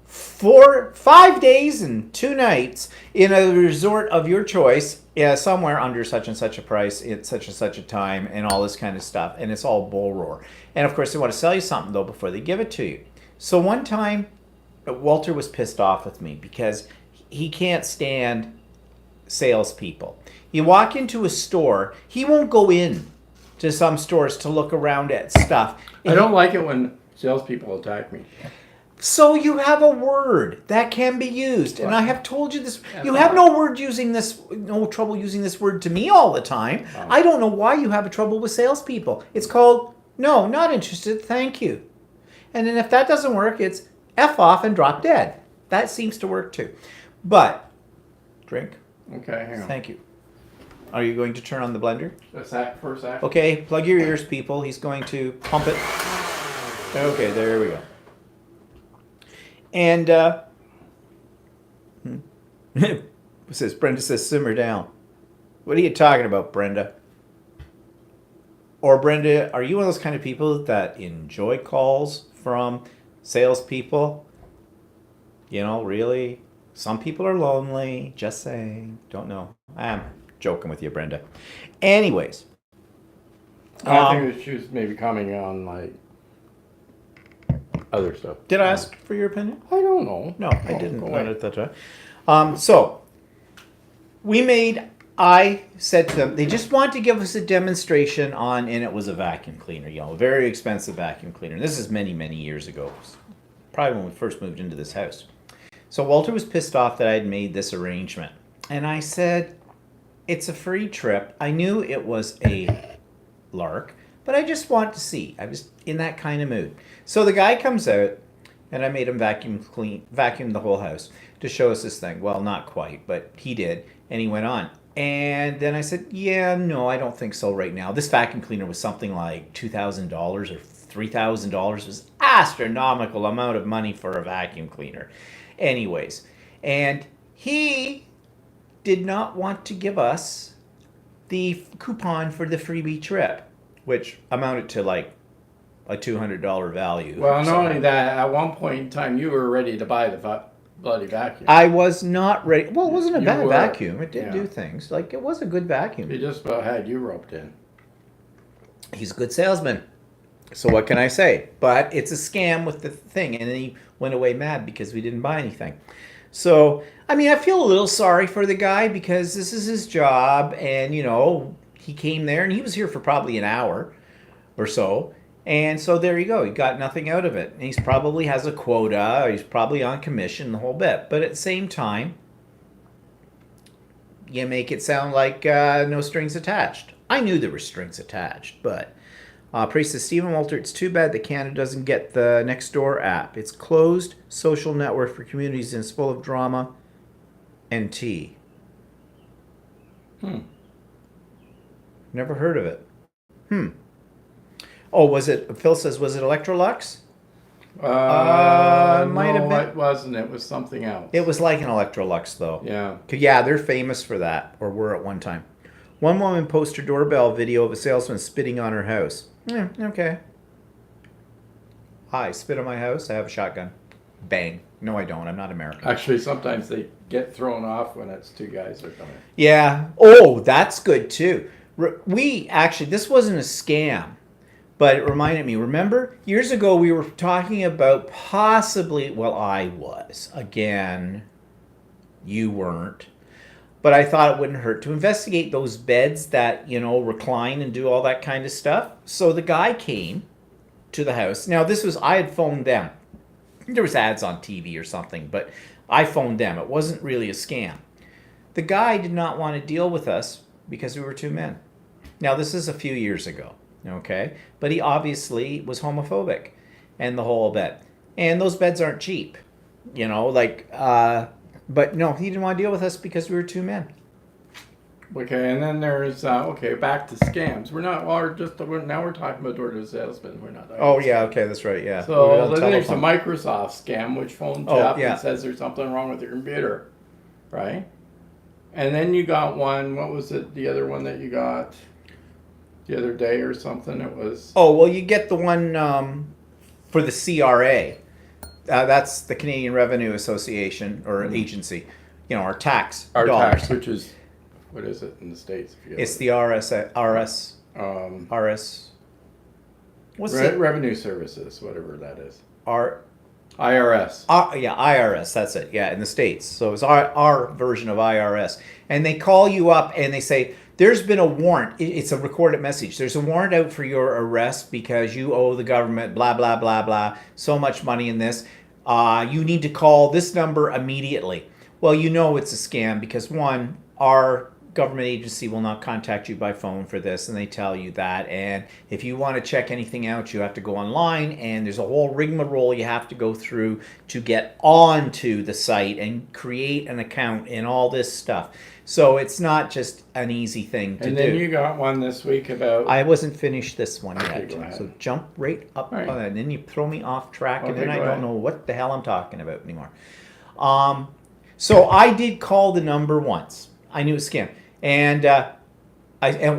for 5 days and 2 nights in a resort of your choice, somewhere under such and such a price at such and such a time, and all this kind of stuff. And it's all bull roar. And of course, they want to sell you something though before they give it to you. So one time, Walter was pissed off with me because he can't stand salespeople. You walk into a store, he won't go in to some stores to look around at stuff. I don't like it when salespeople attack me. So you have a word that can be used, and I have told you this. You have no trouble using this word to me all the time. I don't know why you have a trouble with salespeople. It's called no, not interested, thank you. And then if that doesn't work, it's F off and drop dead. That seems to work too. But drink. Okay, hang on. Thank you. Are you going to turn on the blender? A sec for a sec. Okay, plug your ears, people. He's going to pump it. Okay, there we go. And Brenda says, simmer down. What are you talking about, Brenda? Or Brenda, are you one of those kind of people that enjoy calls from salespeople? Really? Some people are lonely. Just saying. Don't know. I'm joking with you, Brenda. Anyways. I think that she was maybe commenting on like other stuff. Did I ask for your opinion? I don't know. No, I didn't. Go Not away. at that time. So, I said to them, they just wanted to give us a demonstration on, and it was a vacuum cleaner, a very expensive vacuum cleaner. This is many, many years ago. Probably when we first moved into this house. So Walter was pissed off that I had made this arrangement. And I said, it's a free trip. I knew it was a lark, but I just wanted to see. I was in that kind of mood. So the guy comes out, and I made him vacuum the whole house to show us this thing. Well, not quite, but he did, and he went on. And then I said, yeah, no, I don't think so right now. This vacuum cleaner was something like $2,000 or $3,000. It was astronomical amount of money for a vacuum cleaner. Anyways, and he did not want to give us the coupon for the freebie trip, which amounted to like a $200 value. Well, not only that, at one point in time, you were ready to buy the bloody vacuum. I was not ready. Well, it wasn't a You bad were. vacuum. It did Yeah. do things. Like, it was a good vacuum. He just about had you roped in. He's a good salesman. So what can I say? But it's a scam with the thing. And then he went away mad because we didn't buy anything. So, I mean, I feel a little sorry for the guy because this is his job. And, you know, he came there and he was here for probably an hour or so. And so there you go. He got nothing out of it. And he's probably has a quota. Or he's probably on commission, the whole bit. But at the same time, you make it sound like no strings attached. I knew there were strings attached, but Priest says, Stephen Walter, it's too bad that Canada doesn't get the Nextdoor app. It's closed social network for communities and it's full of drama and tea. Never heard of it. Oh, was it, Phil says, was it Electrolux? Might have no, been. it wasn't. It was something else. It was like an Electrolux, though. Yeah. Yeah, they're famous for that, or were at one time. One woman posted her doorbell video of a salesman spitting on her house. Okay. Hi, spit on my house. I have a shotgun. Bang. No, I don't. I'm not American. Actually, sometimes they get thrown off when it's two guys that are coming. Yeah. Oh, that's good too. We actually, this wasn't a scam, but it reminded me. Remember, years ago we were talking about possibly, well, I was. Again, you weren't. But I thought it wouldn't hurt to investigate those beds that, you know, recline and do all that kind of stuff. So the guy came to the house. Now, this was, I had phoned them. There was ads on TV or something, but I phoned them. It wasn't really a scam. The guy did not want to deal with us because we were two men. Now, this is a few years ago, okay? But he obviously was homophobic and the whole bit. And those beds aren't cheap, you know, like, but no, he didn't want to deal with us because we were two men. Okay, and then there's okay, back to scams. Now we're talking about door to salesman. We're not. Oh yeah, okay, that's right. Yeah. So then there's a Microsoft scam, which phones you up yeah. and says there's something wrong with your computer, right? And then you got one. What was it? The other one that you got the other day or something? It was. Oh well, you get the one for the CRA. That's the Canadian Revenue Association or agency. You know, our tax dollars. Tax, which is, what is it in the States? It's the RS. What's it? Revenue Services, whatever that is. IRS. Yeah, IRS. That's it. Yeah, in the States. So it's our version of IRS. And they call you up and they say, there's been a warrant. It's a recorded message. There's a warrant out for your arrest because you owe the government blah, blah, blah, blah, so much money in this. You need to call this number immediately. Well, you know it's a scam because, one, our government agency will not contact you by phone for this, and they tell you that. And if you want to check anything out, you have to go online, and there's a whole rigmarole you have to go through to get onto the site and create an account and all this stuff. So it's not just an easy thing to do. And then you got one this week about... I wasn't finished this one Okay, yet. go ahead. So jump right up Right. on it, and then you throw me off track, and Okay, then I go don't ahead. know what the hell I'm talking about anymore. So I did call the number once. I knew it was a scam. And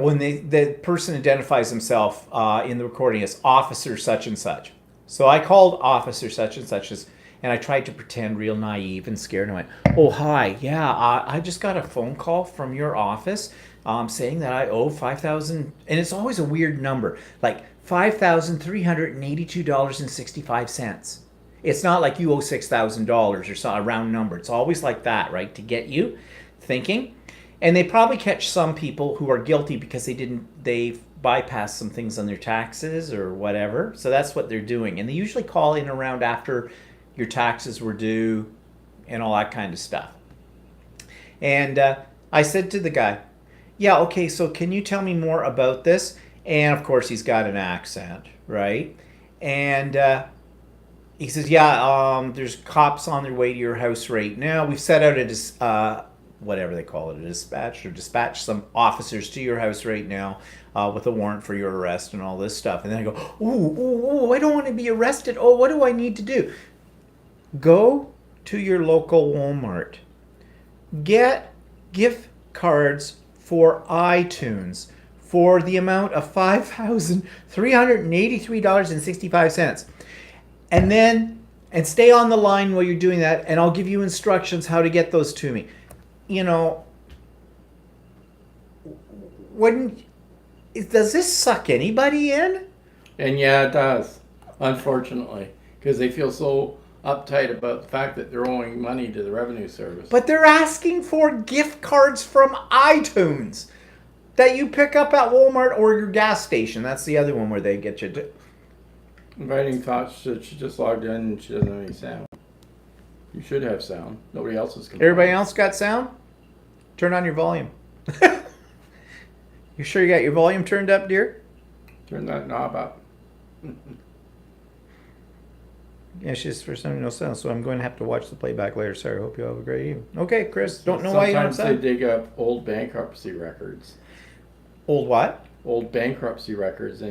when the person identifies himself in the recording as Officer such and such. So I called Officer such and such and I tried to pretend real naive and scared and I went, oh, hi, yeah, I just got a phone call from your office saying that I owe $5,000, and it's always a weird number, like $5,382.65. It's not like you owe $6,000 or some a round number. It's always like that, right, to get you thinking. And they probably catch some people who are guilty because they bypassed some things on their taxes or whatever. So that's what they're doing. And they usually call in around after your taxes were due and all that kind of stuff. And I said to the guy, yeah, okay, so can you tell me more about this? And of course he's got an accent, right? And he says, yeah, there's cops on their way to your house right now. We've set out whatever they call it, a dispatch, or dispatch some officers to your house right now with a warrant for your arrest and all this stuff. And then I go, ooh, I don't want to be arrested. Oh, what do I need to do? Go to your local Walmart. Get gift cards for iTunes for the amount of $5,383.65. And stay on the line while you're doing that, and I'll give you instructions how to get those to me. You know, does this suck anybody in? And yeah, it does, unfortunately, because they feel so uptight about the fact that they're owing money to the revenue service. But they're asking for gift cards from iTunes that you pick up at Walmart or your gas station. That's the other one where they get you to. Inviting thoughts that she just logged in and she doesn't have any sound. You should have sound. Nobody else is complaining. Everybody else got sound? Turn on your volume. You sure you got your volume turned up, dear? Turn that knob up. Yeah, she's for some no sound, so I'm going to have to watch the playback later. Sorry, hope you have a great evening. Okay, Chris, don't know why you don't have Sometimes sound. they dig up old bankruptcy records. Old what? Old bankruptcy records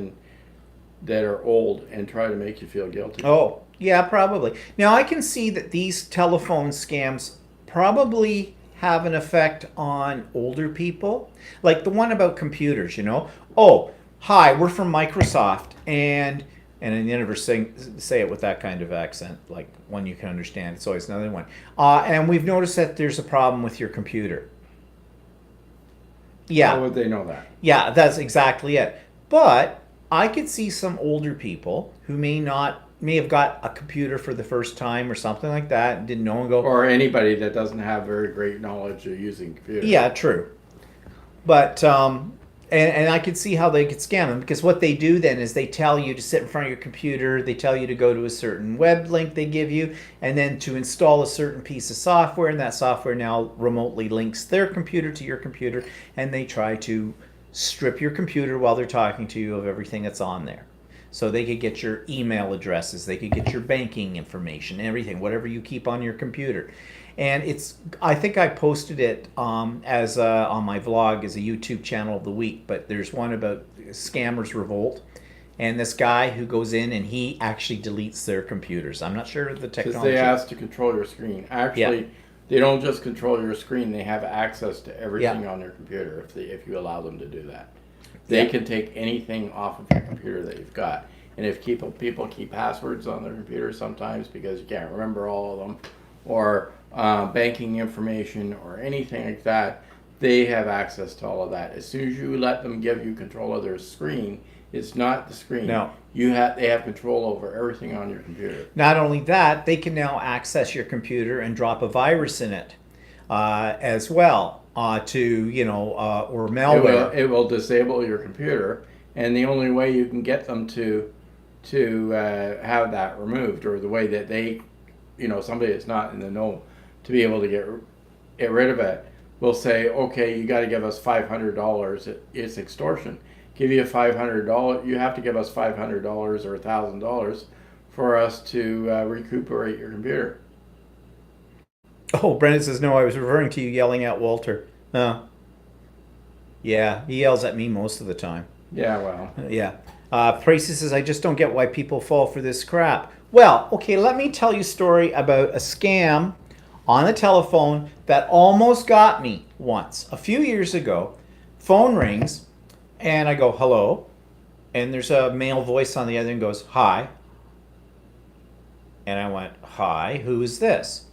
that are old and try to make you feel guilty. Oh, yeah, probably. Now, I can see that these telephone scams probably have an effect on older people. Like the one about computers, you know? Oh, hi, we're from Microsoft, and I never say it with that kind of accent, like one you can understand. It's always another one. And we've noticed that there's a problem with your computer. Yeah. How would they know that? Yeah, that's exactly it. But I could see some older people who may have got a computer for the first time or something like that and didn't know and go. Or anybody that doesn't have very great knowledge of using computers. Yeah, true. But and I could see how they could scam them, because what they do then is they tell you to sit in front of your computer, they tell you to go to a certain web link they give you, and then to install a certain piece of software, and that software now remotely links their computer to your computer, and they try to strip your computer while they're talking to you of everything that's on there. So they could get your email addresses, they could get your banking information, everything, whatever you keep on your computer. And I think I posted it as on my vlog as a YouTube channel of the week, but there's one about Scammers Revolt, and this guy who goes in and he actually deletes their computers. I'm not sure of the technology. Because they ask to control your screen. Actually, they don't just control your screen, they have access to everything on their computer if you allow them to do that. They can take anything off of your computer that you've got. And if people keep passwords on their computer sometimes because you can't remember all of them, or banking information or anything like that, they have access to all of that. As soon as you let them give you control of their screen, it's not the screen. No. They have control over everything on your computer. Not only that, they can now access your computer and drop a virus in it as well or malware. It will disable your computer, and the only way you can get them to have that removed, or the way that they, somebody that's not in the know, to be able to get rid of it, will say, okay, you got to give us $500. It's extortion. Give you $500. You have to give us $500 or $1,000 for us to recuperate your computer. Oh, Brendan says, no, I was referring to you yelling at Walter. No. Yeah, he yells at me most of the time. Yeah, well. Yeah. Tracy says, I just don't get why people fall for this crap. Well, okay, let me tell you a story about a scam on the telephone that almost got me once. A few years ago, phone rings, and I go, hello, and there's a male voice on the other end goes, hi. And I went, hi, who is this?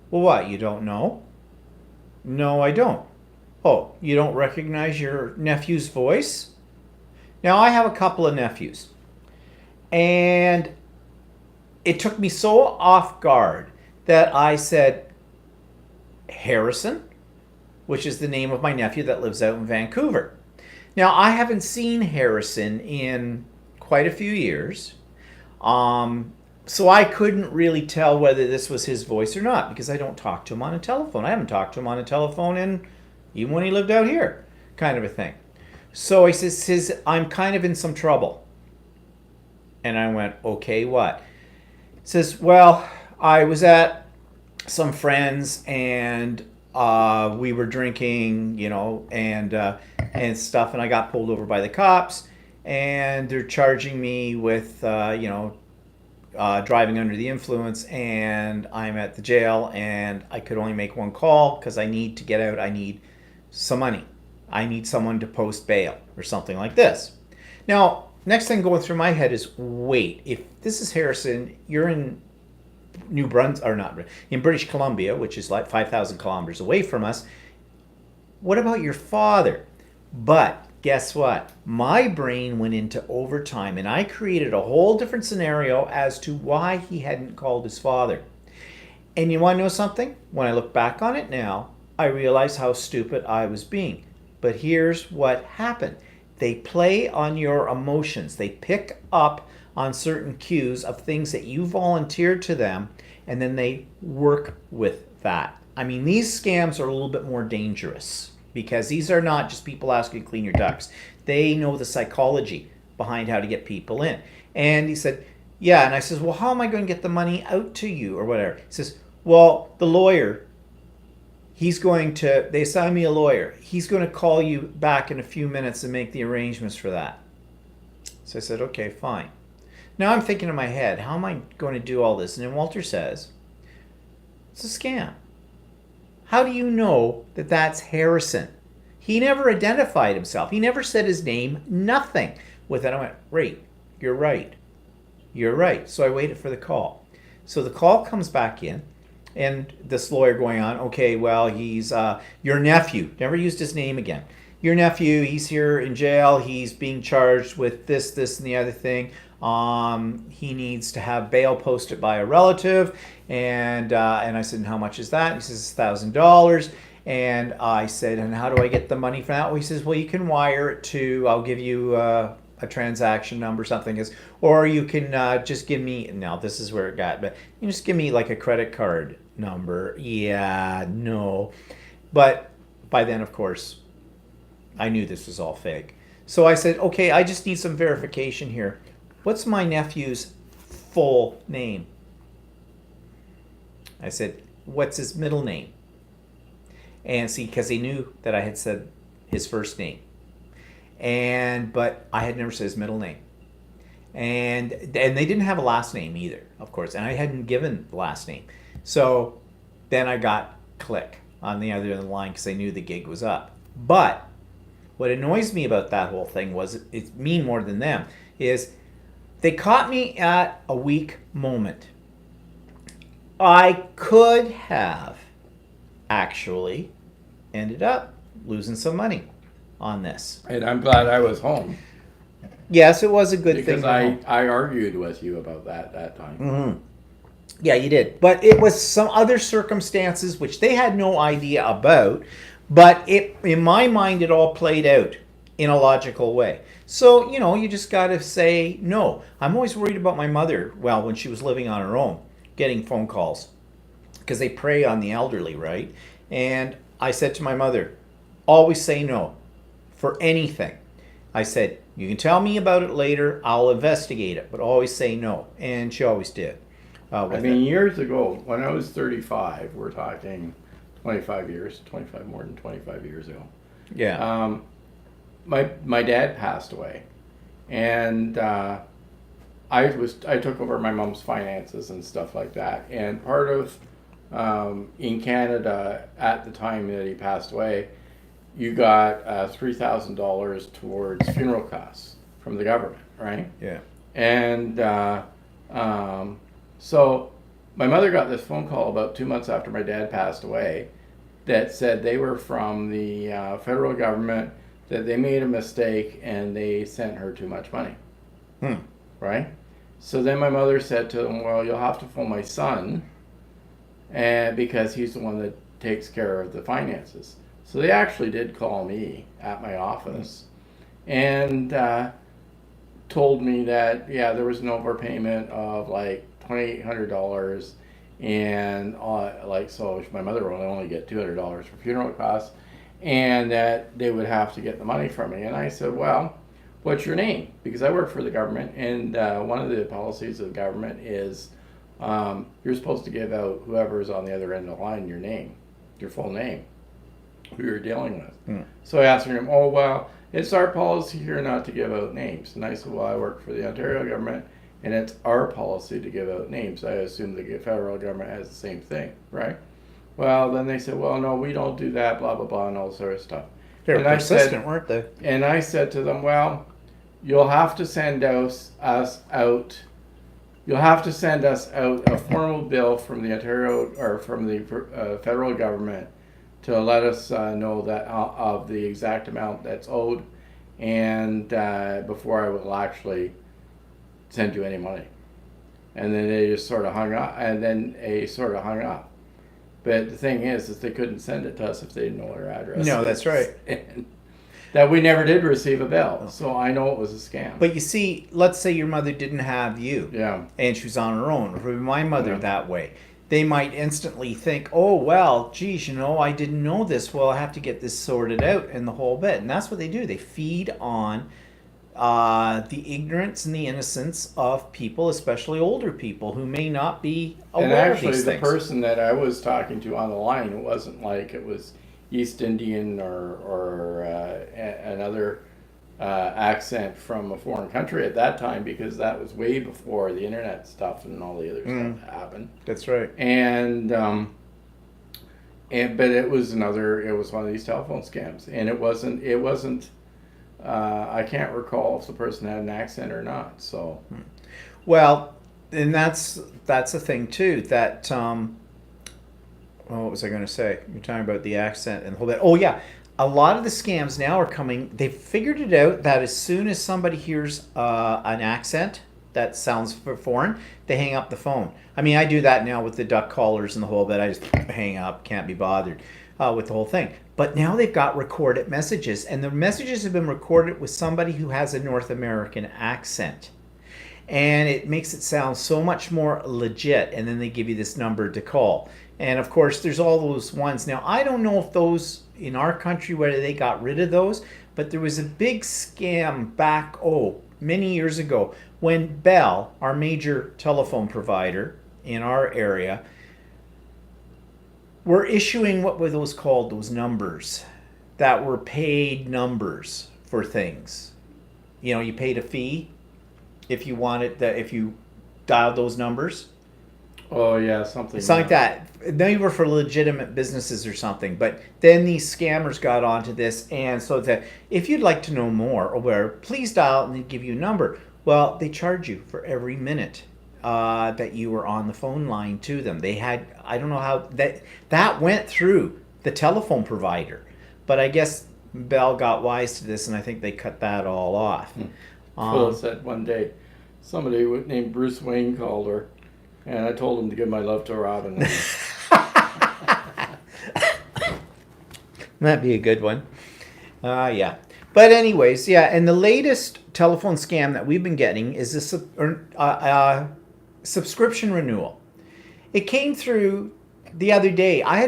Well, what, you don't know? No, I don't. Oh, you don't recognize your nephew's voice? Now, I have a couple of nephews, and it took me so off guard that I said, Harrison, which is the name of my nephew that lives out in Vancouver. Now, I haven't seen Harrison in quite a few years, so I couldn't really tell whether this was his voice or not, because I don't talk to him on a telephone. I haven't talked to him on a telephone even when he lived out here, kind of a thing. So he says, I'm kind of in some trouble. And I went, okay, what? He says, well, I was at some friends, and we were drinking, and stuff, and I got pulled over by the cops, and they're charging me with, driving under the influence, and I'm at the jail, and I could only make one call because I need to get out. I need some money. I need someone to post bail or something like this. Now, next thing going through my head is, wait, if this is Harrison, you're in New Brunswick, or not, in British Columbia, which is like 5,000 kilometers away from us. What about your father? But guess what? My brain went into overtime, and I created a whole different scenario as to why he hadn't called his father. And you want to know something? When I look back on it now, I realize how stupid I was being. But here's what happened. They play on your emotions. They pick up on certain cues of things that you volunteered to them, and then they work with that. I mean, these scams are a little bit more dangerous because these are not just people asking to clean your ducks. They know the psychology behind how to get people in. And he said, yeah, and I says, well, how am I going to get the money out to you or whatever? He says, well, the lawyer, they assigned me a lawyer. He's going to call you back in a few minutes and make the arrangements for that. So I said, okay, fine. Now I'm thinking in my head, how am I going to do all this? And then Walter says, it's a scam. How do you know that that's Harrison? He never identified himself. He never said his name, nothing. With that, I went, right, you're right. You're right. So I waited for the call. So the call comes back in. And this lawyer going on, okay, well, he's your nephew. Never used his name again. Your nephew, he's here in jail. He's being charged with this, and the other thing. He needs to have bail posted by a relative. And I said, and how much is that? He says, $1,000. And I said, and how do I get the money from that? Well, he says, well, you can wire it to, I'll give you a transaction number, something is, or you can just give me, now this is where it got, but you just give me like a credit card number. Yeah, no. But by then, of course, I knew this was all fake. So I said, okay, I just need some verification here. What's my nephew's full name? I said, what's his middle name? And see, because he knew that I had said his first name. But I had never said his middle name. And they didn't have a last name either, of course. And I hadn't given the last name. So then I got click on the other end of the line because I knew the gig was up. But what annoys me about that whole thing was, it's me more than them, is they caught me at a weak moment. I could have actually ended up losing some money on this. And I'm glad I was home. Yes, it was a good thing. Because I argued with you about that time. Mm-hmm. Yeah, you did. But it was some other circumstances which they had no idea about. But in my mind, it all played out in a logical way. So, you just got to say no. I'm always worried about my mother, well, when she was living on her own, getting phone calls. Because they prey on the elderly, right? And I said to my mother, always say no for anything. I said, you can tell me about it later. I'll investigate it, but always say no. And she always did. Years ago, when I was 35, we're talking 25 years, more than 25 years ago. Yeah. My dad passed away, and I took over my mom's finances and stuff like that. And part of in Canada at the time that he passed away, you got $3,000 towards funeral costs from the government, right? Yeah. And so my mother got this phone call about 2 months after my dad passed away that said they were from the federal government, that they made a mistake and they sent her too much money. Right? So then my mother said to them, well, you'll have to phone my son, and because he's the one that takes care of the finances. So they actually did call me at my office and told me that, yeah, there was an overpayment of like $2,800, and so my mother would only get $200 for funeral costs, and that they would have to get the money from me. And I said, well, what's your name? Because I work for the government, and one of the policies of the government is you're supposed to give out whoever's on the other end of the line your name. your full name, who you're dealing with. So I asked him, oh, well, it's our policy here not to give out names. And I said, well, I work for the Ontario government, and it's our policy to give out names. I assume the federal government has the same thing, right? Well, then they said, well, no, we don't do that, blah, blah, blah, and all sort of stuff. They were And I persistent, said- weren't they? And I said to them, well, you'll have to send us out. You'll have to send us out a formal bill from the Ontario or from the federal government to let us know that of the exact amount that's owed, and before I will actually send you any money. And then they just sort of hung up, But the thing is they couldn't send it to us if they didn't know our address. No, that's right. And that we never did receive a bill, so I know it was a scam. But you see, let's say your mother didn't have you, Yeah. and she was on her own, or my mother Yeah. that way. They might instantly think, oh, well, geez, I didn't know this. Well, I have to get this sorted out and the whole bit. And that's what they do. They feed on the ignorance and the innocence of people, especially older people who may not be aware And of actually, these the things. person that I was talking to on the line, it wasn't like it was East Indian or another accent from a foreign country at that time, because that was way before the internet stuff and all the other stuff happened. That's right. And but it was one of these telephone scams, and it wasn't. I can't recall if the person had an accent or not. So, Well, and that's the thing too. That what was I going to say? You're talking about the accent and the whole bit. Oh yeah, a lot of the scams now are coming. They've figured it out that as soon as somebody hears an accent that sounds foreign, they hang up the phone. I mean, I do that now with the duck callers and the whole bit. I just hang up, can't be bothered with the whole thing. But now they've got recorded messages, and the messages have been recorded with somebody who has a North American accent. And it makes it sound so much more legit, and then they give you this number to call. And of course, there's all those ones. Now, I don't know if those in our country, whether they got rid of those, but there was a big scam back, many years ago, when Bell, our major telephone provider in our area, were issuing, what were those called, those numbers that were paid numbers for things. You paid a fee if you if you dialed those numbers. oh yeah, something Like that. They were for legitimate businesses or something. But then these scammers got onto this, and so that if you'd like to know more, or please dial, and they give you a number. Well, they charge you for every minute that you were on the phone line to them. They had, I don't know how that went through the telephone provider, but I guess Bell got wise to this, and I think they cut that all off. Phyllis said one day, somebody named Bruce Wayne called her, and I told him to give my love to Robin. That'd be a good one. Yeah. But anyways, yeah, and the latest telephone scam that we've been getting is this subscription renewal. It came through the other day. I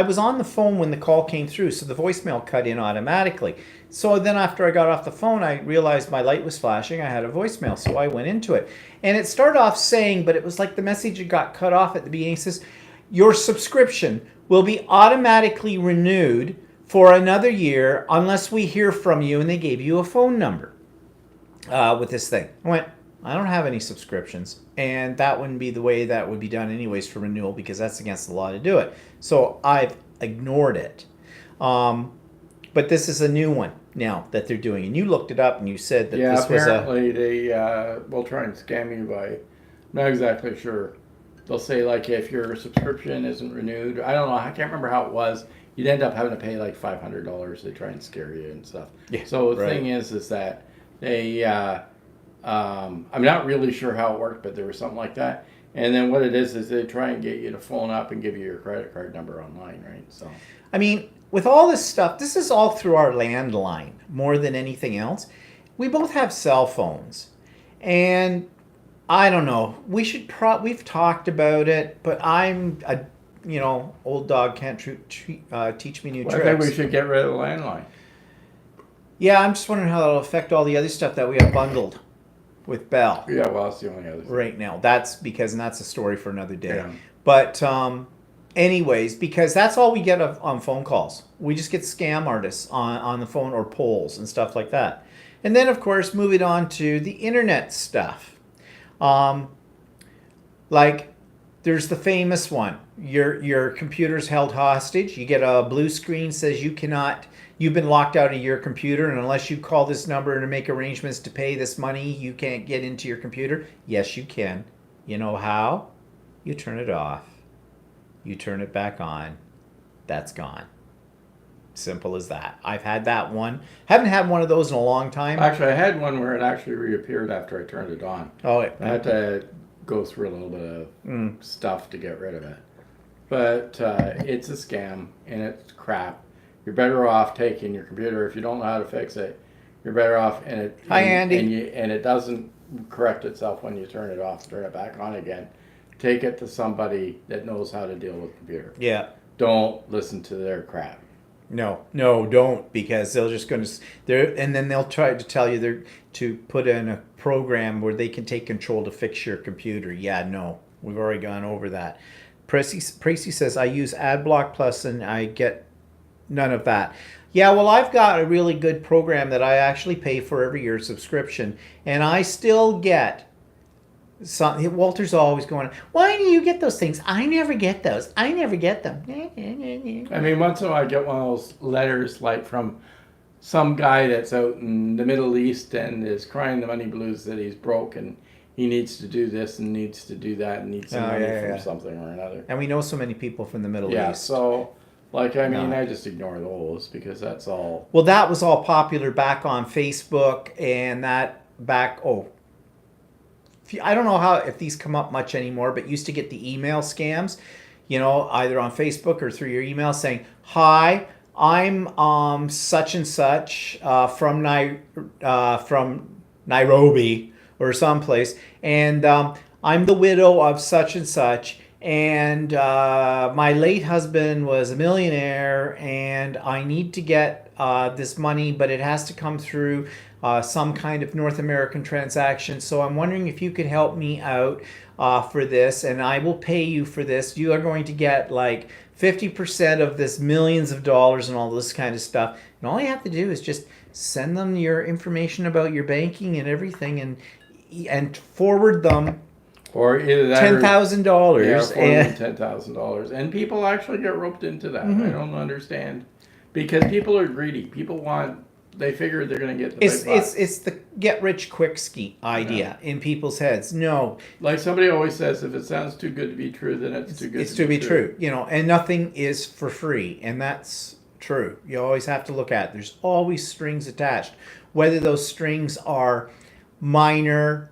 was on the phone when the call came through, so the voicemail cut in automatically. So then after I got off the phone, I realized my light was flashing. I had a voicemail, so I went into it. And it started off saying, but it was like the message had got cut off at the beginning. It says, your subscription will be automatically renewed for another year unless we hear from you, and they gave you a phone number with this thing. I went, I don't have any subscriptions, and that wouldn't be the way that would be done anyways for renewal, because that's against the law to do it. So I've ignored it. But this is a new one now that they're doing, and you looked it up and you said that this was apparently they will try and scam you by, I'm not exactly sure. They'll say like if your subscription isn't renewed, I don't know, I can't remember how it was. You'd end up having to pay like $500. They try and scare you and stuff. Yeah, so the right. thing is that they, I'm not really sure how it worked, but there was something like that. And then what it is they try and get you to phone up and give you your credit card number online, right? So, I mean, with all this stuff, this is all through our landline more than anything else. We both have cell phones, and I don't know. We've talked about it, but I'm a old dog can't teach me new well, I tricks. think we should get rid of the landline. Yeah, I'm just wondering how that'll affect all the other stuff that we have bundled with Bell Yeah, well, that's the only other thing. right now. That's a story for another day. Yeah. But anyways, because that's all we get on phone calls. We just get scam artists on the phone or polls and stuff like that. And then, of course, moving on to the internet stuff. Like, there's the famous one. Your computer's held hostage. You get a blue screen says you've been locked out of your computer, and unless you call this number to make arrangements to pay this money, you can't get into your computer. Yes, you can. You know how? You turn it off. You turn it back on. That's gone. Simple as that. I've had that one. Haven't had one of those in a long time. Actually, I had one where it actually reappeared after I turned it on. Oh, I had to go through a little bit of stuff to get rid of it. But it's a scam, and it's crap. You're better off taking your computer. If you don't know how to fix it, you're better off. Hi, Andy. And it doesn't correct itself when you turn it off, turn it back on again. Take it to somebody that knows how to deal with the computer. Yeah. Don't listen to their crap. No, don't, because they're just going to and then they'll try to tell you they're to put in a program where they can take control to fix your computer. Yeah, no, we've already gone over that. Tracy says, I use AdBlock Plus and I get none of that. Yeah, well, I've got a really good program that I actually pay for every year subscription, and I still get some. Walter's always going, why do you get those things? I never get those. I never get them. I mean, once in a while I get one of those letters like from some guy that's out in the Middle East and is crying the money blues that he's broke and he needs to do this and needs to do that and needs some money from something or another. And we know so many people from the Middle East. Yeah, so, like, I mean, I just ignore those because that's all. Well, that was all popular back on Facebook and that I don't know if these come up much anymore, but used to get the email scams, either on Facebook or through your email saying, hi, I'm such and such from Nairobi or someplace, and I'm the widow of such and such, and my late husband was a millionaire, and I need to get this money, but it has to come through some kind of North American transaction. So I'm wondering if you could help me out for this, and I will pay you for this. You are going to get like 50% of this millions of dollars and all this kind of stuff. And all you have to do is just send them your information about your banking and everything, and forward them. Or either that $10,000. Yeah, $10,000. And people actually get roped into that. I don't understand. Because people are greedy. They figure they're going to get the big bucks. It's the get rich quick idea in people's heads. No. Like somebody always says, if it sounds too good to be true, then it's too good to be true. And nothing is for free. And that's true. You always have to look at it. There's always strings attached. Whether those strings are minor,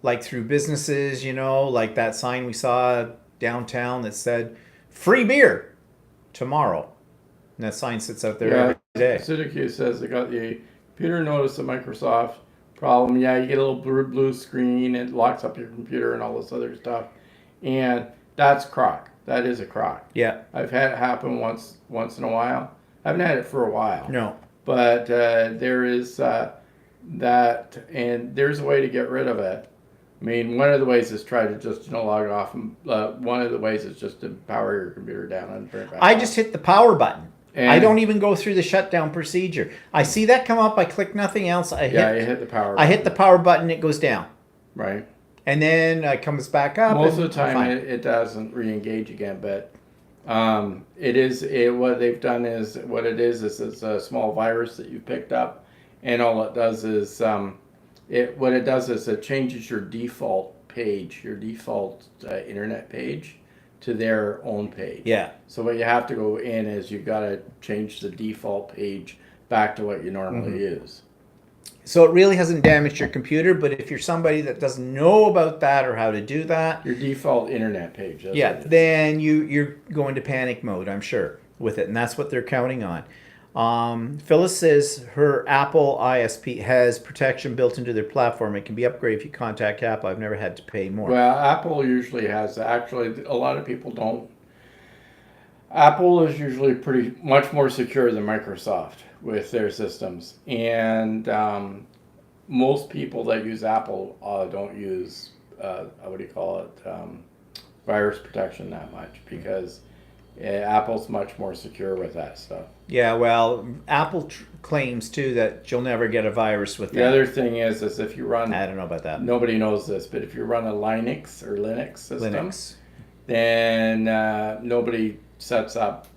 like through businesses, like that sign we saw downtown that said, free beer tomorrow. And that sign sits out there every day. Syracuse says they got the computer notice of Microsoft problem. Yeah, you get a little blue screen. It locks up your computer and all this other stuff. And that's crock. That is a crock. Yeah. I've had it happen once in a while. I haven't had it for a while. No. But there is that, and there's a way to get rid of it. I mean, one of the ways is try to just log off. One of the ways is just to power your computer down and turn it back I on. just hit the power button. And I don't even go through the shutdown procedure. I see that come up. I click nothing else. You hit the power button. I hit the power button. It goes down. Right. And then it comes back up. Most of the time, it doesn't re-engage again. But what they've done is it's a small virus that you picked up, and all it does is it changes your default page, your default internet page, to their own page. Yeah. So what you have to go in is you've got to change the default page back to what you normally use. So it really hasn't damaged your computer, but if you're somebody that doesn't know about that or how to do that, your default internet page. Then you're going to panic mode, I'm sure, with it, and that's what they're counting on. Phyllis says her Apple ISP has protection built into their platform. It can be upgraded if you contact Apple. I've never had to pay more. Well, Apple usually has. Actually, a lot of people don't. Apple is usually pretty much more secure than Microsoft with their systems, and most people that use Apple don't use virus protection that much because Apple's much more secure with that stuff. Yeah, well, Apple claims too that you'll never get a virus with The that. other thing is if you run, I don't know about that. nobody knows this, but if you run a Linux or Linux system, Linux. then nobody sets up,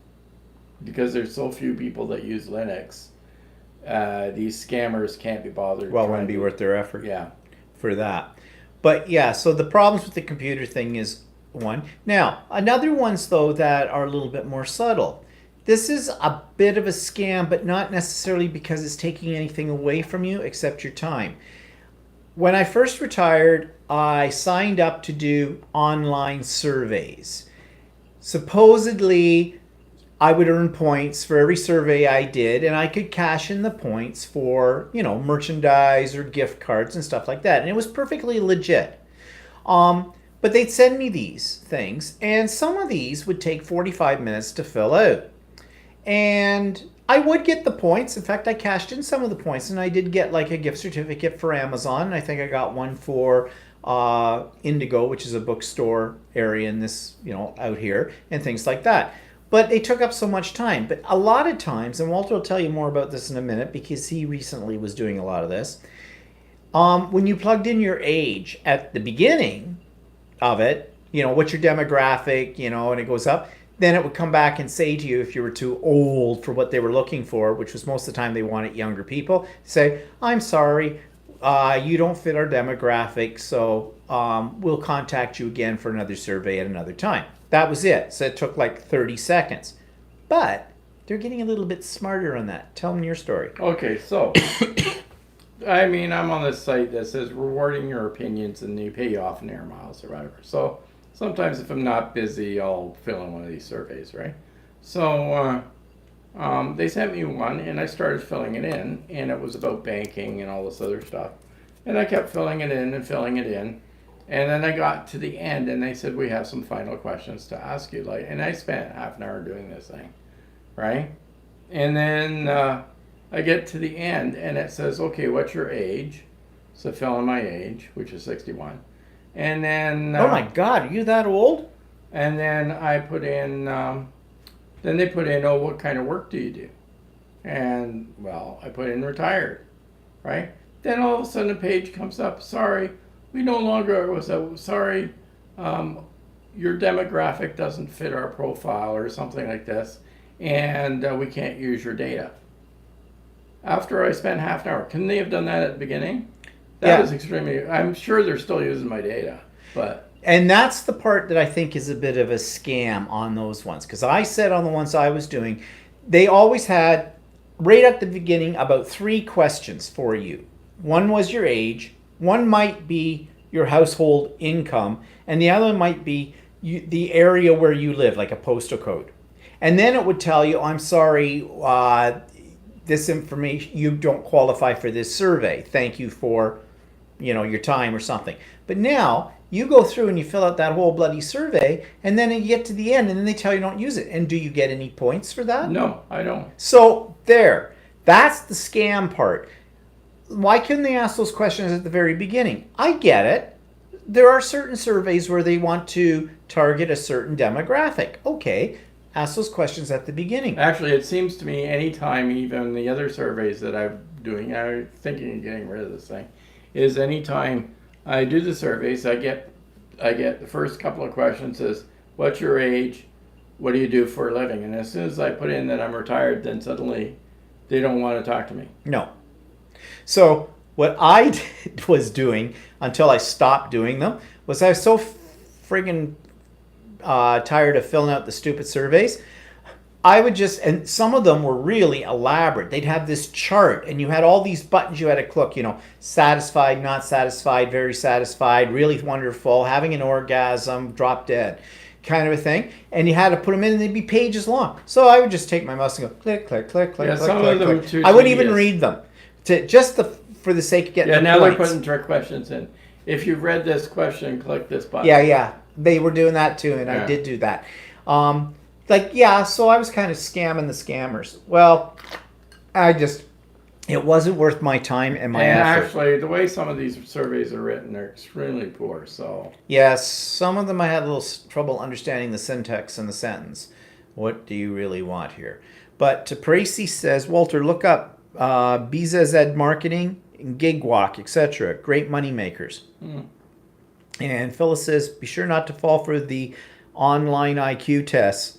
because there's so few people that use Linux. These scammers can't be bothered. Well, it wouldn't be worth their effort. Yeah. For that. But yeah, so the problems with the computer thing is one. Now, another ones though that are a little bit more subtle. This is a bit of a scam, but not necessarily because it's taking anything away from you except your time. When I first retired, I signed up to do online surveys. Supposedly, I would earn points for every survey I did, and I could cash in the points for, merchandise or gift cards and stuff like that. And it was perfectly legit. But they'd send me these things, and some of these would take 45 minutes to fill out. And I would get the points. In fact, I cashed in some of the points, and I did get like a gift certificate for Amazon. And I think I got one for Indigo, which is a bookstore area in this, out here, and things like that. But they took up so much time. But a lot of times, and Walter will tell you more about this in a minute because he recently was doing a lot of this. When you plugged in your age at the beginning of it, what's your demographic, and it goes up, then it would come back and say to you if you were too old for what they were looking for, which was most of the time they wanted younger people, say, I'm sorry, you don't fit our demographic, so we'll contact you again for another survey at another time. That was it. So it took like 30 seconds. But they're getting a little bit smarter on that. Tell them your story. Okay, so I'm on this site that says rewarding your opinions and you pay off in air miles or whatever. So sometimes if I'm not busy, I'll fill in one of these surveys, right? So they sent me one and I started filling it in, and it was about banking and all this other stuff. And I kept filling it in and filling it in. And then I got to the end and they said, we have some final questions to ask you. And I spent half an hour doing this thing, right? And then I get to the end and it says, okay, what's your age? So fill in my age, which is 61. And then... oh my God, are you that old? And then I put in, then they put in, oh, what kind of work do you do? And, well, I put in retired, right? Then all of a sudden a page comes up, sorry, we no longer, sorry, your demographic doesn't fit our profile or something like this, and we can't use your data. After I spent half an hour, couldn't they have done that at the beginning? That was extremely, I'm sure they're still using my data, but. And that's the part that I think is a bit of a scam on those ones. Because I said on the ones I was doing, they always had, right at the beginning, about 3 questions for you. One was your age, one might be your household income, and the other might be the area where you live, like a postal code. And then it would tell you, I'm sorry, this information, you don't qualify for this survey. Thank you for, your time or something. But now you go through and you fill out that whole bloody survey, and then you get to the end and then they tell you don't use it. And do you get any points for that? No, I don't. So there, that's the scam part. Why couldn't they ask those questions at the very beginning? I get it. There are certain surveys where they want to target a certain demographic. Okay, ask those questions at the beginning. Actually, it seems to me anytime, even the other surveys that I'm doing, I'm thinking of getting rid of this thing, is anytime I do the surveys, I get the first couple of questions is, what's your age? What do you do for a living? And as soon as I put in that I'm retired, then suddenly they don't want to talk to me. No. So what I was doing until I stopped doing them was I was so friggin' tired of filling out the stupid surveys. I would just, and some of them were really elaborate. They'd have this chart and you had all these buttons you had to click, satisfied, not satisfied, very satisfied, really wonderful, having an orgasm, drop dead, kind of a thing. And you had to put them in and they'd be pages long. So I would just take my mouse and go click, click, click, click, Yeah, click, some click, of them click. too I wouldn't even tedious. read them. For the sake of getting Yeah, the now points. they're putting trick questions in. If you've read this question, click this button. Yeah. They were doing that too, and I Yeah. did do that. So I was kind of scamming the scammers. Well, it wasn't worth my time and my And effort. actually, the way some of these surveys are written, they're extremely poor. So Yes, some of them I had a little trouble understanding the syntax in the sentence. What do you really want here? But Tracy says, Walter, look up BZZ Marketing, Gigwalk, etc. Great money makers. And Phyllis says, be sure not to fall for the online IQ tests.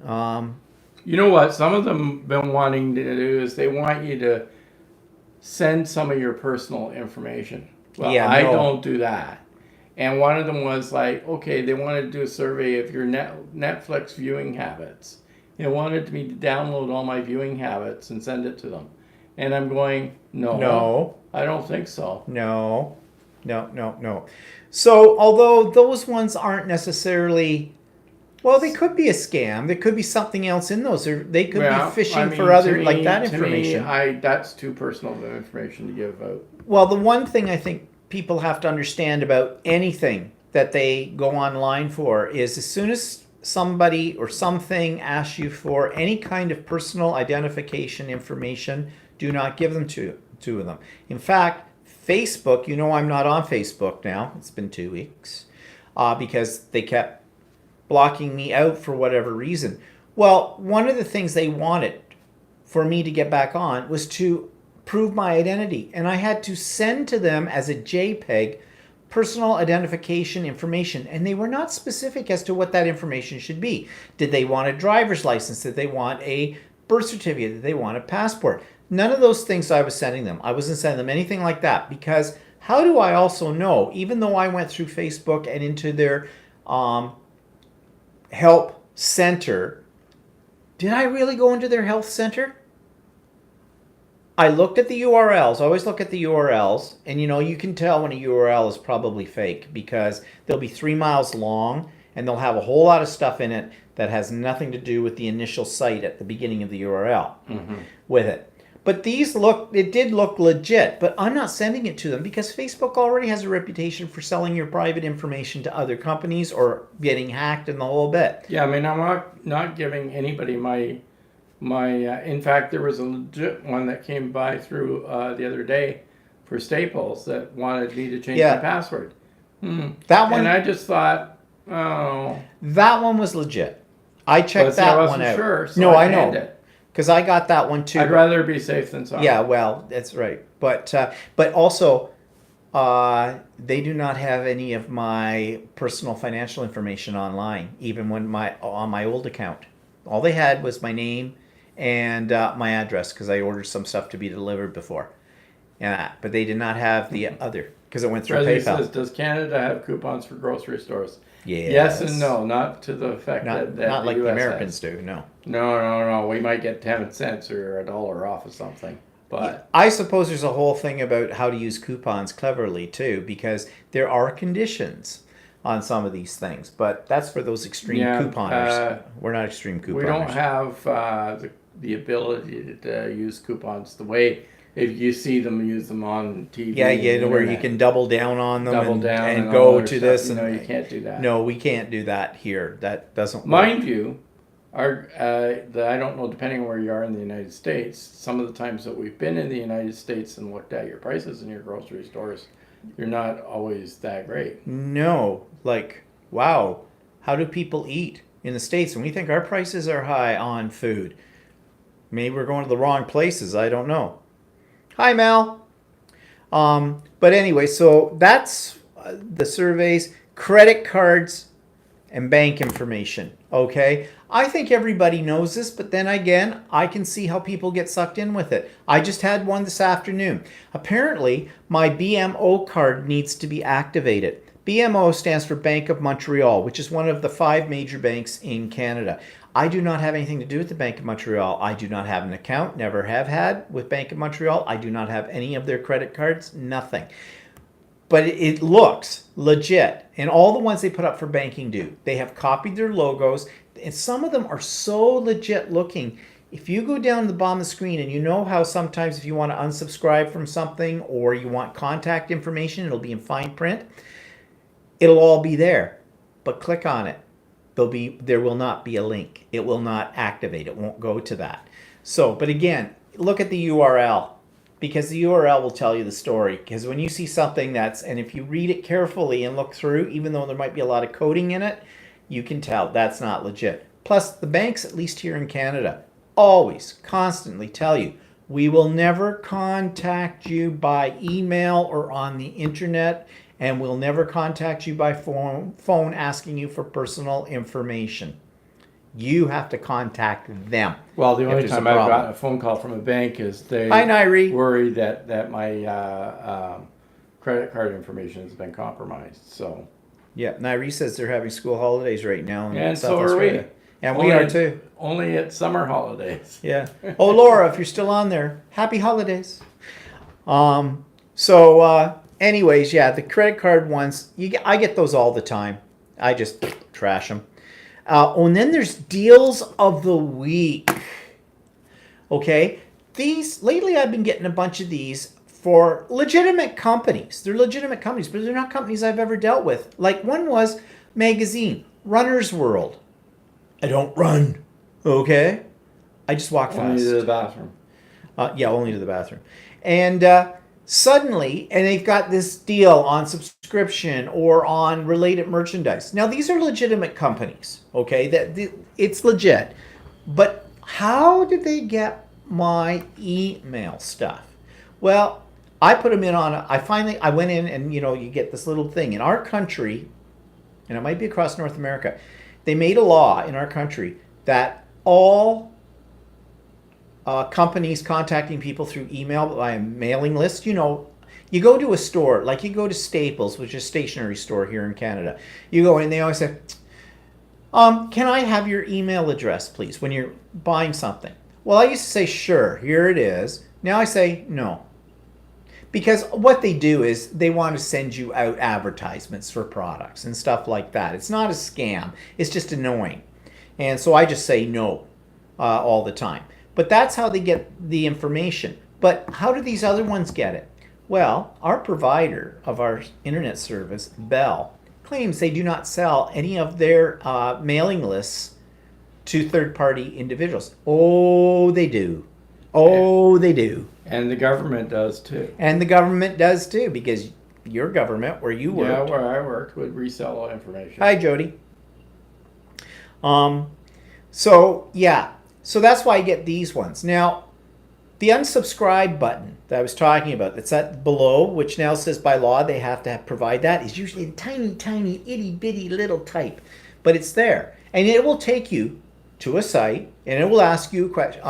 You know what? Some of them been wanting to do is they want you to send some of your personal information. Well, Yeah, I no. don't do that. And one of them was like, okay, they wanted to do a survey of your Netflix viewing habits. They wanted me to download all my viewing habits and send it to them. And I'm going, no, I don't think so. No. So, although those ones aren't necessarily, well, they could be a scam. There could be something else in those. Or they could be fishing for other, like that information. To me, that's too personal of information to give out. Well, the one thing I think people have to understand about anything that they go online for is as soon as somebody or something asks you for any kind of personal identification information, do not give them to them. In fact, Facebook, you know I'm not on Facebook now. It's been 2 weeks because they kept blocking me out for whatever reason. Well, one of the things they wanted for me to get back on was to prove my identity. And I had to send to them as a JPEG personal identification information. And they were not specific as to what that information should be. Did they want a driver's license? Did they want a birth certificate? Did they want a passport? None of those things I was sending them. I wasn't sending them anything like that because how do I also know, even though I went through Facebook and into their help center, did I really go into their health center? I looked at the URLs. I always look at the URLs, and you can tell when a URL is probably fake because they'll be 3 miles long and they'll have a whole lot of stuff in it that has nothing to do with the initial site at the beginning of the URL with it. But it did look legit, but I'm not sending it to them because Facebook already has a reputation for selling your private information to other companies or getting hacked and the whole bit. Yeah, I mean, I'm not giving anybody my in fact, there was a legit one that came by through the other day for Staples that wanted me to change my password. That one, and I just thought, oh, that one was legit. I checked that one out. Sure, so no, I know, because I got that one too. I'd rather be safe than sorry. Yeah, well, that's right. But also, they do not have any of my personal financial information online, even when on my old account. All they had was my name and my address because I ordered some stuff to be delivered before. Yeah, but they did not have the other because it went through President PayPal. Says, does Canada have coupons for grocery stores? Yes and no, not to the effect that not the like US the Americans has. do. No. No. We might get 10 cents or $1 off of something, but I suppose there's a whole thing about how to use coupons cleverly too, because there are conditions on some of these things, but that's for those extreme couponers. We're not extreme couponers. we don't have the ability to use coupons the way if you see them use them on TV. Yeah, where you can double down on them and all go other to stuff. this. You And you can't do that. No, we can't do that here. That doesn't work. Mind you, I don't know, depending on where you are in the United States, some of the times that we've been in the United States and looked at your prices in your grocery stores, you're not always that great. No, like, wow, how do people eat in the States? And we think our prices are high on food. Maybe we're going to the wrong places. I don't know. Hi, Mel. But anyway, so that's the surveys, credit cards, and bank information. Okay, I think everybody knows this, but then again, I can see how people get sucked in with it. I just had one this afternoon. Apparently, my BMO card needs to be activated. BMO stands for Bank of Montreal, which is one of the 5 major banks in Canada. I do not have anything to do with the Bank of Montreal. I do not have an account, never have had with Bank of Montreal. I do not have any of their credit cards, nothing. But it looks legit. And all the ones they put up for banking do. They have copied their logos, and some of them are so legit looking. If you go down to the bottom of the screen, and you know how sometimes if you want to unsubscribe from something or you want contact information, it'll be in fine print. It'll all be there. But click on it. There will not be a link. It will not activate. It won't go to that. So, but again, look at the URL. Because the URL will tell you the story. Because when you see something and if you read it carefully and look through, even though there might be a lot of coding in it, you can tell that's not legit. Plus, the banks, at least here in Canada, always, constantly tell you, we will never contact you by email or on the internet, and we'll never contact you by phone asking you for personal information. You have to contact them. Well, the if only there's a time I've problem. gotten a phone call from a bank is they Hi, Nairi. worry that my credit card information has been compromised. So Yeah, Nairi says they're having school holidays right now in and South so are Australia. we. And we Only- are too. Only at summer holidays. Yeah. Oh, Laura, if you're still on there, happy holidays. Anyways, yeah, the credit card ones, I get those all the time. I just trash them. And then there's deals of the week. Okay, lately I've been getting a bunch of these for legitimate companies. They're legitimate companies, but they're not companies I've ever dealt with. Like one was magazine, Runner's World. I don't run. Okay, I just walk fast. Only to the bathroom. Yeah, only to the bathroom. And suddenly, and they've got this deal on subscription or on related merchandise. Now, these are legitimate companies, okay? It's legit. But how did they get my email stuff? Well, I put them in on, I went in and, you get this little thing. In our country, and it might be across North America, they made a law in our country that all companies contacting people through email by a mailing list, you go to a store, like you go to Staples, which is a stationery store here in Canada. You go in, they always say, can I have your email address, please, when you're buying something? Well, I used to say, sure, here it is. Now I say, no. Because what they do is they want to send you out advertisements for products and stuff like that. It's not a scam. It's just annoying. And so I just say no all the time. But that's how they get the information. But how do these other ones get it? Well, our provider of our internet service, Bell, claims they do not sell any of their mailing lists to third-party individuals. Oh, they do. Oh, they do. And the government does too. And the government does too, because your government, where you work. Yeah, where I worked, would resell all information. Hi, Jody. So that's why I get these ones. Now, the unsubscribe button that I was talking about, that's that below, which now says by law they have to provide that, is usually a tiny, tiny, itty bitty little type. But it's there. And it will take you to a site, and it will ask you a question.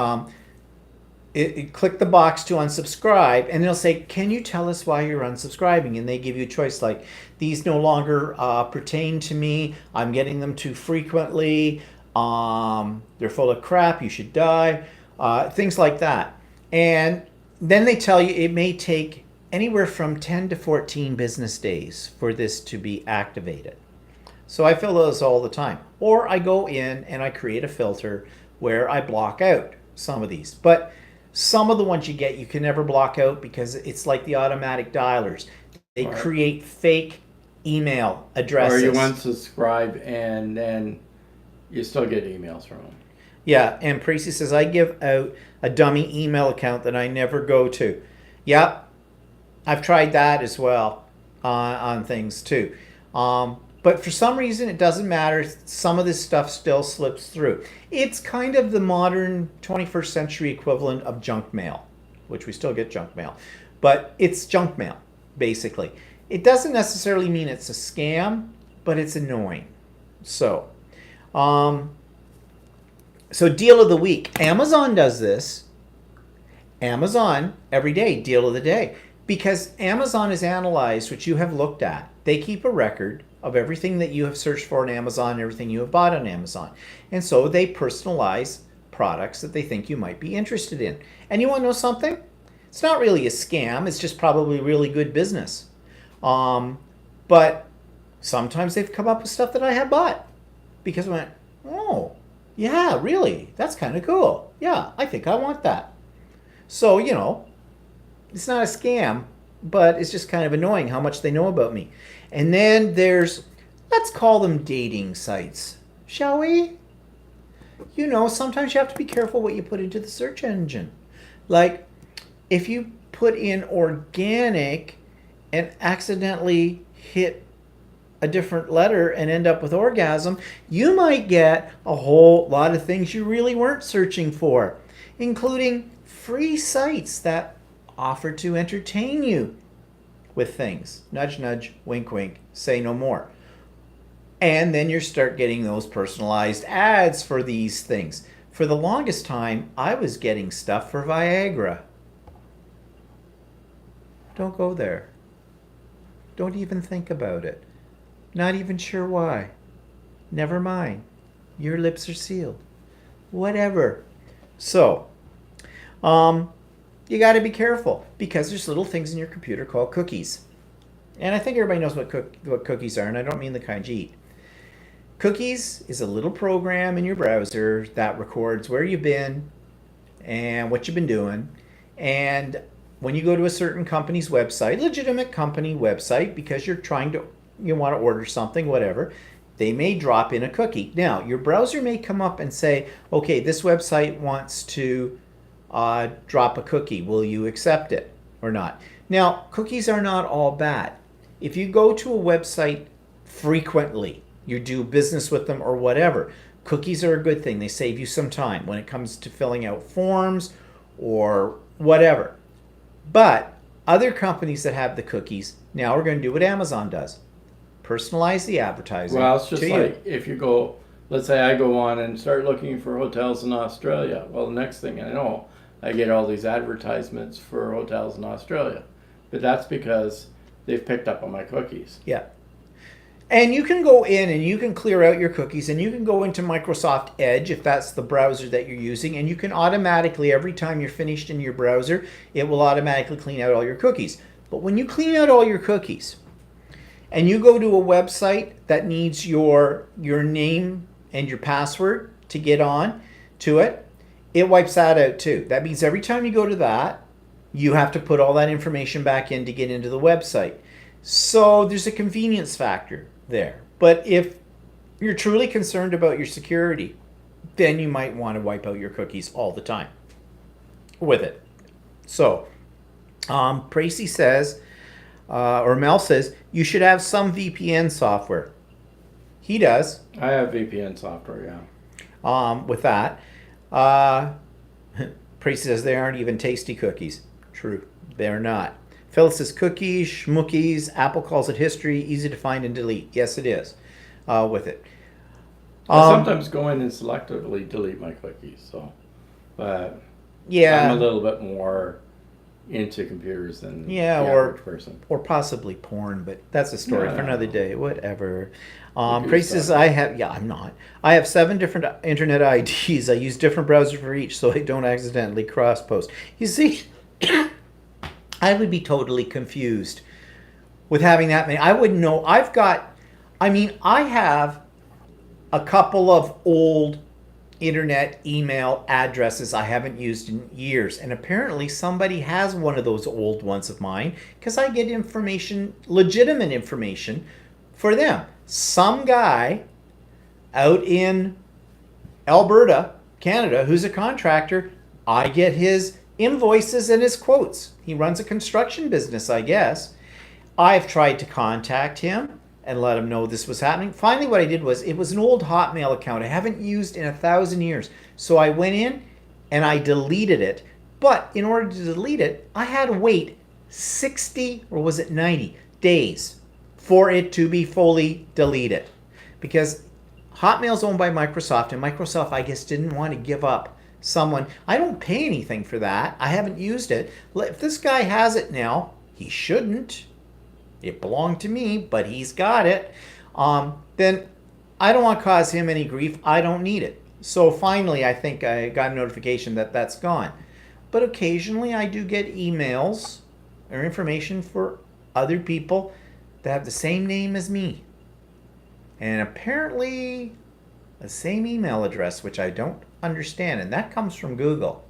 Click the box to unsubscribe, and it'll say, can you tell us why you're unsubscribing? And they give you a choice like, these no longer pertain to me, I'm getting them too frequently, they're full of crap, you should die, things like that. And then they tell you it may take anywhere from 10 to 14 business days for this to be activated. So I fill those all the time. Or I go in and I create a filter where I block out some of these. But some of the ones you get, you can never block out because it's like the automatic dialers. They create fake email addresses. Or you unsubscribe and then you still get emails from them. Yeah, and Precy says, I give out a dummy email account that I never go to. Yep, I've tried that as well on things too. But for some reason, it doesn't matter. Some of this stuff still slips through. It's kind of the modern 21st century equivalent of junk mail, which we still get junk mail. But it's junk mail, basically. It doesn't necessarily mean it's a scam, but it's annoying. So deal of the week. Amazon does this. Amazon, every day, deal of the day. Because Amazon is analyzed, which you have looked at. They keep a record of everything that you have searched for on Amazon and everything you have bought on Amazon. And so they personalize products that they think you might be interested in. And you want to know something? It's not really a scam. It's just probably really good business. But sometimes they've come up with stuff that I have bought. Because I went, oh, yeah, really? That's kind of cool. Yeah, I think I want that. So, it's not a scam, but it's just kind of annoying how much they know about me. And then there's, let's call them dating sites, shall we? Sometimes you have to be careful what you put into the search engine. Like, if you put in organic and accidentally hit a different letter and end up with orgasm, you might get a whole lot of things you really weren't searching for, including free sites that offer to entertain you with things. Nudge, nudge, wink, wink, say no more. And then you start getting those personalized ads for these things. For the longest time, I was getting stuff for Viagra. Don't go there. Don't even think about it. Not even sure why. Never mind. Your lips are sealed. Whatever. So, you got to be careful because there's little things in your computer called cookies. And I think everybody knows what cookies are, and I don't mean the kind you eat. Cookies is a little program in your browser that records where you've been and what you've been doing. And when you go to a certain company's website, legitimate company website, because you want to order something, whatever, they may drop in a cookie. Now, your browser may come up and say, okay, this website wants to drop a cookie. Will you accept it or not? Now, cookies are not all bad. If you go to a website frequently, you do business with them or whatever, cookies are a good thing. They save you some time when it comes to filling out forms or whatever. But other companies that have the cookies now are going to do what Amazon does. Personalize the advertising. Well, it's just like if you go, let's say I go on and start looking for hotels in Australia. Well, the next thing I know, I get all these advertisements for hotels in Australia. But that's because they've picked up on my cookies. Yeah. And you can go in and you can clear out your cookies and you can go into Microsoft Edge if that's the browser that you're using, and you can automatically, every time you're finished in your browser, it will automatically clean out all your cookies. But when you clean out all your cookies and you go to a website that needs your name and your password to get on to it, it wipes that out too. That means every time you go to that, you have to put all that information back in to get into the website. So there's a convenience factor there. But if you're truly concerned about your security, then you might want to wipe out your cookies all the time with it. So, Pracy says, or Mel says, you should have some VPN software. He does. I have VPN software, yeah. With that. Pracy says they aren't even tasty cookies. True, they're not. Phyllis says cookies, schmookies, Apple calls it history, easy to find and delete. Yes, it is with it. I sometimes go in and selectively delete my cookies, so, but yeah, I'm a little bit more into computers than the average person. Or possibly porn, but that's a story for another day. Whatever. Praise says I'm not. I have 7 different internet IDs. I use different browsers for each, so I don't accidentally cross post. You see. I would be totally confused with having that many. I wouldn't know. I have a couple of old internet email addresses I haven't used in years. And apparently somebody has one of those old ones of mine because I get information, legitimate information for them. Some guy out in Alberta, Canada, who's a contractor, I get his invoices and his quotes. He runs a construction business, I guess. I've tried to contact him and let him know this was happening. Finally, what I did was, it was an old Hotmail account I haven't used in 1,000 years. So I went in and I deleted it. But in order to delete it, I had to wait 60 or was it 90 days for it to be fully deleted. Because Hotmail's owned by Microsoft, and Microsoft, I guess, didn't want to give up someone. I don't pay anything for that. I haven't used it. If this guy has it now, he shouldn't. It belonged to me, but he's got it. Then I don't want to cause him any grief. I don't need it. So finally, I think I got a notification that that's gone. But occasionally I do get emails or information for other people that have the same name as me. And apparently the same email address, which I don't understand, and that comes from Google.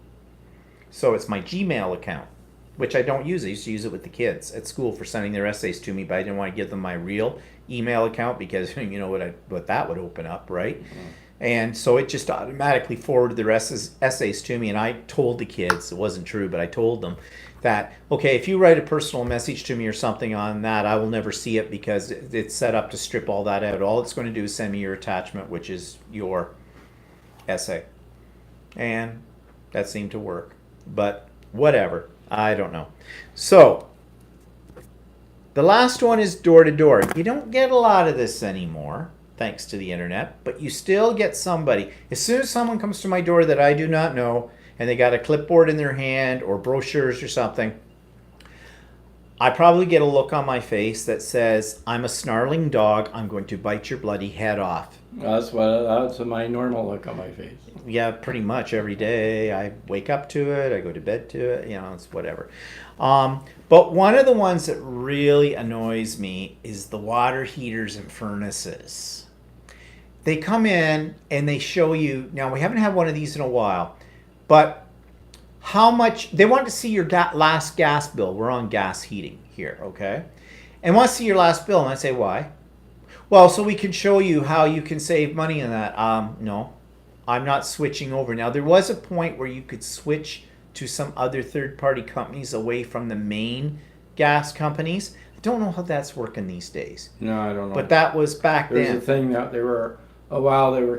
So it's my Gmail account, which I don't use. I used to use it with the kids at school for sending their essays to me, but I didn't want to give them my real email account because you know what that would open up, right? Mm-hmm. And so it just automatically forwarded their essays to me. And I told the kids, it wasn't true, but I told them that, okay, if you write a personal message to me or something on that, I will never see it because it's set up to strip all that out. All it's going to do is send me your attachment, which is your essay. And that seemed to work. But whatever. I don't know. So the last one is door to door. You don't get a lot of this anymore, thanks to the internet, but you still get somebody. As soon as someone comes to my door that I do not know, and they got a clipboard in their hand or brochures or something, I probably get a look on my face that says, I'm a snarling dog, I'm going to bite your bloody head off. That's my normal look on my face. Yeah, pretty much every day. I wake up to it, I go to bed to it, it's whatever. But one of the ones that really annoys me is the water heaters and furnaces. They come in and they show you, now we haven't had one of these in a while, but how much, they want to see your last gas bill. We're on gas heating here, okay? And want to see your last bill, and I say, why? Well, so we can show you how you can save money on that. No, I'm not switching over. Now, there was a point where you could switch to some other third-party companies away from the main gas companies. I don't know how that's working these days. No, I don't know. But that was back then. There's a thing that they were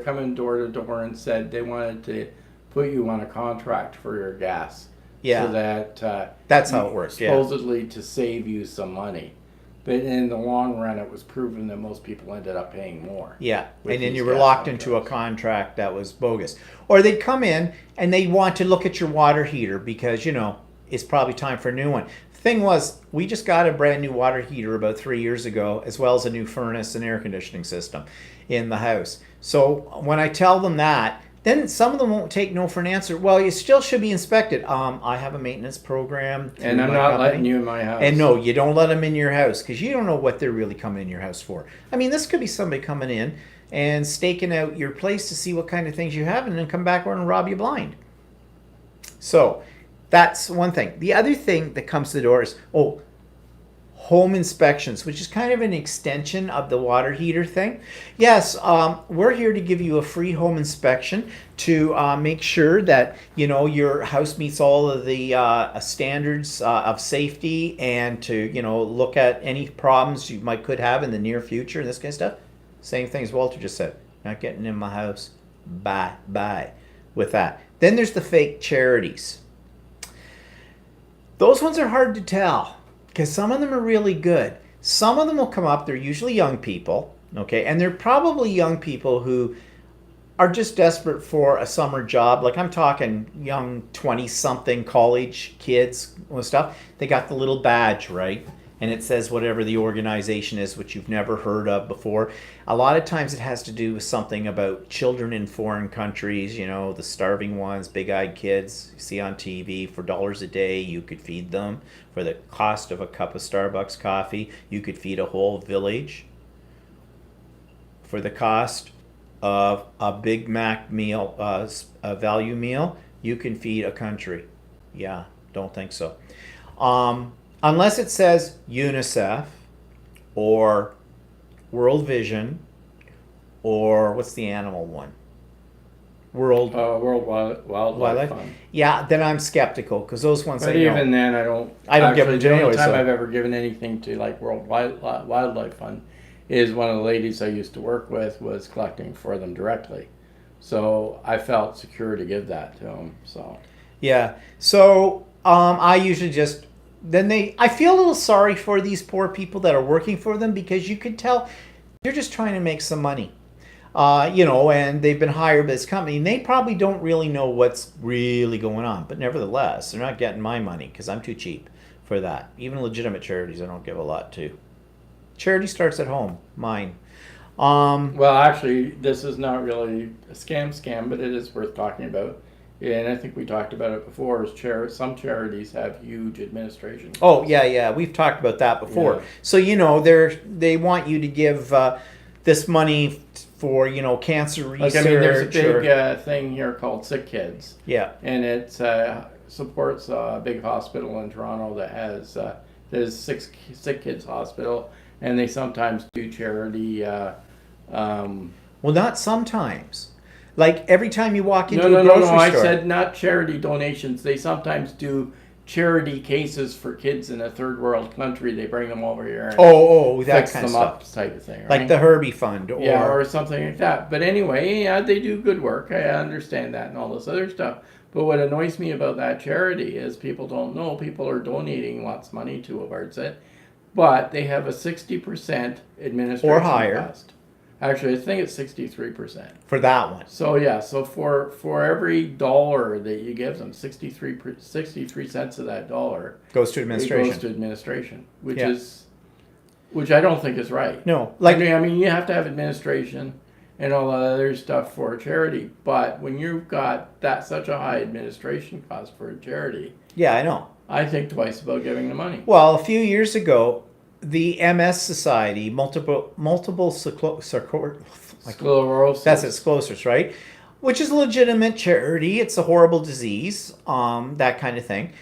coming door to door and said they wanted to put you on a contract for your gas. Yeah. So that that's how it works. Supposedly to save you some money. But in the long run, it was proven that most people ended up paying more. Yeah, and then you were locked into a contract that was bogus. Or they'd come in and they want to look at your water heater because, it's probably time for a new one. The thing was, we just got a brand new water heater about 3 years ago, as well as a new furnace and air conditioning system in the house. So when I tell them that, then some of them won't take no for an answer. Well, you still should be inspected. I have a maintenance program. And I'm not letting you in my house. And no, you don't let them in your house because you don't know what they're really coming in your house for. I mean, this could be somebody coming in and staking out your place to see what kind of things you have and then come back and rob you blind. So that's one thing. The other thing that comes to the door is, home inspections, which is kind of an extension of the water heater thing. Yes, we're here to give you a free home inspection to make sure that your house meets all of the standards of safety, and to look at any problems you could have in the near future and this kind of stuff. Same thing as Walter just said. Not getting in my house. Bye with that. Then there's the fake charities. Those ones are hard to tell, because some of them are really good. Some of them will come up, they're usually young people, okay? And they're probably young people who are just desperate for a summer job. Like, I'm talking young 20-something college kids and stuff. They got the little badge, right? And it says whatever the organization is, which you've never heard of before. A lot of times it has to do with something about children in foreign countries, the starving ones, big-eyed kids you see on TV. For $1 a day, you could feed them. For the cost of a cup of Starbucks coffee, you could feed a whole village. For the cost of a Big Mac meal, a value meal, you can feed a country. Yeah, don't think so. Unless it says UNICEF or World Vision, or what's the animal one? World Wildlife Fund. Yeah, then I'm skeptical, because those ones. But even then, I don't give them to anyone. The only time I've ever given anything to World Wildlife Fund is one of the ladies I used to work with was collecting for them directly, so I felt secure to give that to them. So yeah, so I usually just. I feel a little sorry for these poor people that are working for them, because you could tell they're just trying to make some money, and they've been hired by this company, and they probably don't really know what's really going on. But nevertheless, they're not getting my money because I'm too cheap for that. Even legitimate charities I don't give a lot to. Charity starts at home, mine. Well, actually, this is not really a scam, but it is worth talking about. And I think we talked about it before. Some charities have huge administration costs. Oh yeah, we've talked about that before. Yeah. So they want you to give this money for cancer research. There's a big thing here called Sick Kids. Yeah, and it supports a big hospital in Toronto that has there's Sick Kids Hospital, and they sometimes do charity. Well, not sometimes. Like every time you walk into No, a no, grocery no, no. I store. said not charity donations. They sometimes do charity cases for kids in a third world country. They bring them over here and That fix kind of them stuff. up, type of thing. Right? Like the Herbie Fund, or something like that. But anyway, yeah, they do good work. I understand that and all this other stuff. But what annoys me about that charity is people don't know. People are donating lots of money towards it, but they have a 60% administration or higher cost. Actually, I think it's 63%. For that one. So yeah, so for every dollar that you give them, 63 cents of that dollar goes to administration. It goes to administration, which I don't think is right. No, I mean, you have to have administration and all that other stuff for a charity, but when you've got such a high administration cost for a charity, yeah, I know. I think twice about giving the money. Well, a few years ago, the MS Society, multiple sclerosis. That's it, sclerosis, right? Which is a legitimate charity. It's a horrible disease, that kind of thing.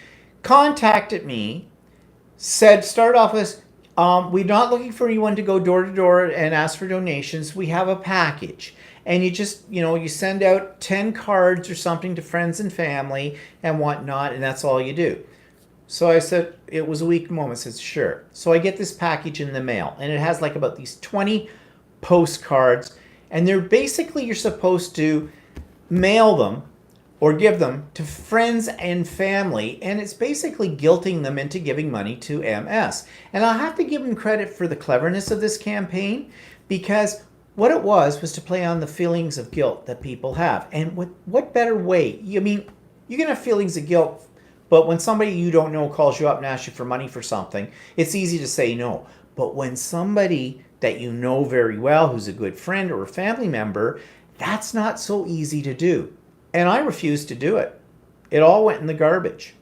Contacted me, start off as, we're not looking for anyone to go door to door and ask for donations. We have a package. And you just, you send out 10 cards or something to friends and family and whatnot, and that's all you do. So I said, it was a weak moment. I said, sure. So I get this package in the mail, and it has like about these 20 postcards, and they're basically, you're supposed to mail them or give them to friends and family, and it's basically guilting them into giving money to MS. And I'll have to give them credit for the cleverness of this campaign, because what it was to play on the feelings of guilt that people have. And what better way? I mean, you can have feelings of guilt, but when somebody you don't know calls you up and asks you for money for something, it's easy to say no. But when somebody that you know very well, who's a good friend or a family member, that's not so easy to do. And I refused to do it. It all went in the garbage.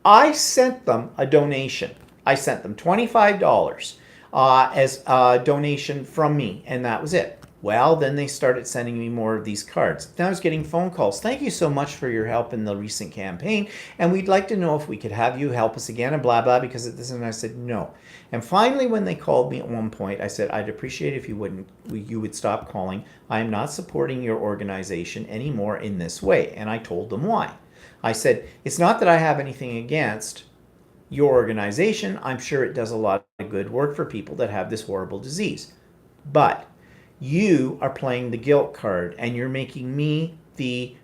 I sent them a donation. I sent them $25 as a donation from me, and that was it. Well, then they started sending me more of these cards. Then I was getting phone calls. Thank you so much for your help in the recent campaign, and we'd like to know if we could have you help us again and blah, blah, because of this. And I said, no. And finally, when they called me at one point, I said, I'd appreciate if you would stop calling. I am not supporting your organization anymore in this way. And I told them why. I said, it's not that I have anything against your organization. I'm sure it does a lot of good work for people that have this horrible disease. But you are playing the guilt card, and you're making me the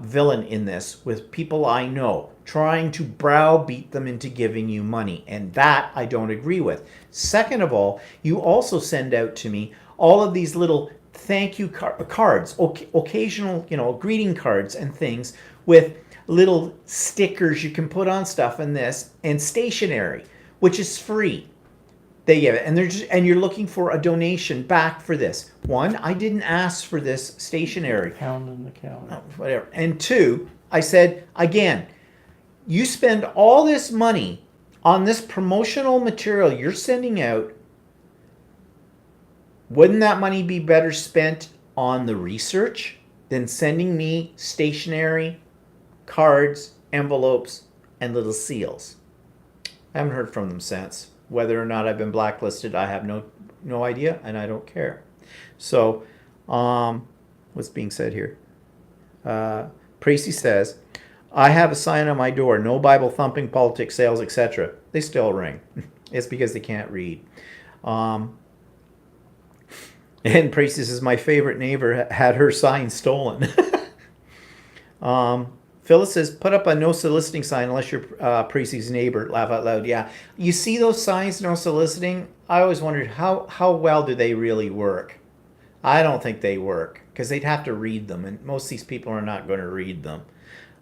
villain in this with people I know, trying to browbeat them into giving you money. And that I don't agree with. Second of all, you also send out to me all of these little thank you cards, occasional, greeting cards and things with little stickers you can put on stuff in this, and stationery, which is free. They give it, and you're looking for a donation back for this. One, I didn't ask for this stationery. Pound in the calendar. Whatever. And two, I said, again, you spend all this money on this promotional material you're sending out. Wouldn't that money be better spent on the research than sending me stationery, cards, envelopes, and little seals? I haven't heard from them since. Whether or not I've been blacklisted, I have no idea, and I don't care. So, what's being said here? Precy says, I have a sign on my door, no Bible thumping, politics, sales, etc. They still ring. It's because they can't read. And Precy says, my favorite neighbor had her sign stolen. Phyllis says, put up a no soliciting sign unless you're Precy's neighbor. Laugh out loud. Yeah. You see those signs, no soliciting? I always wondered, how well do they really work? I don't think they work, because they'd have to read them, and most of these people are not going to read them.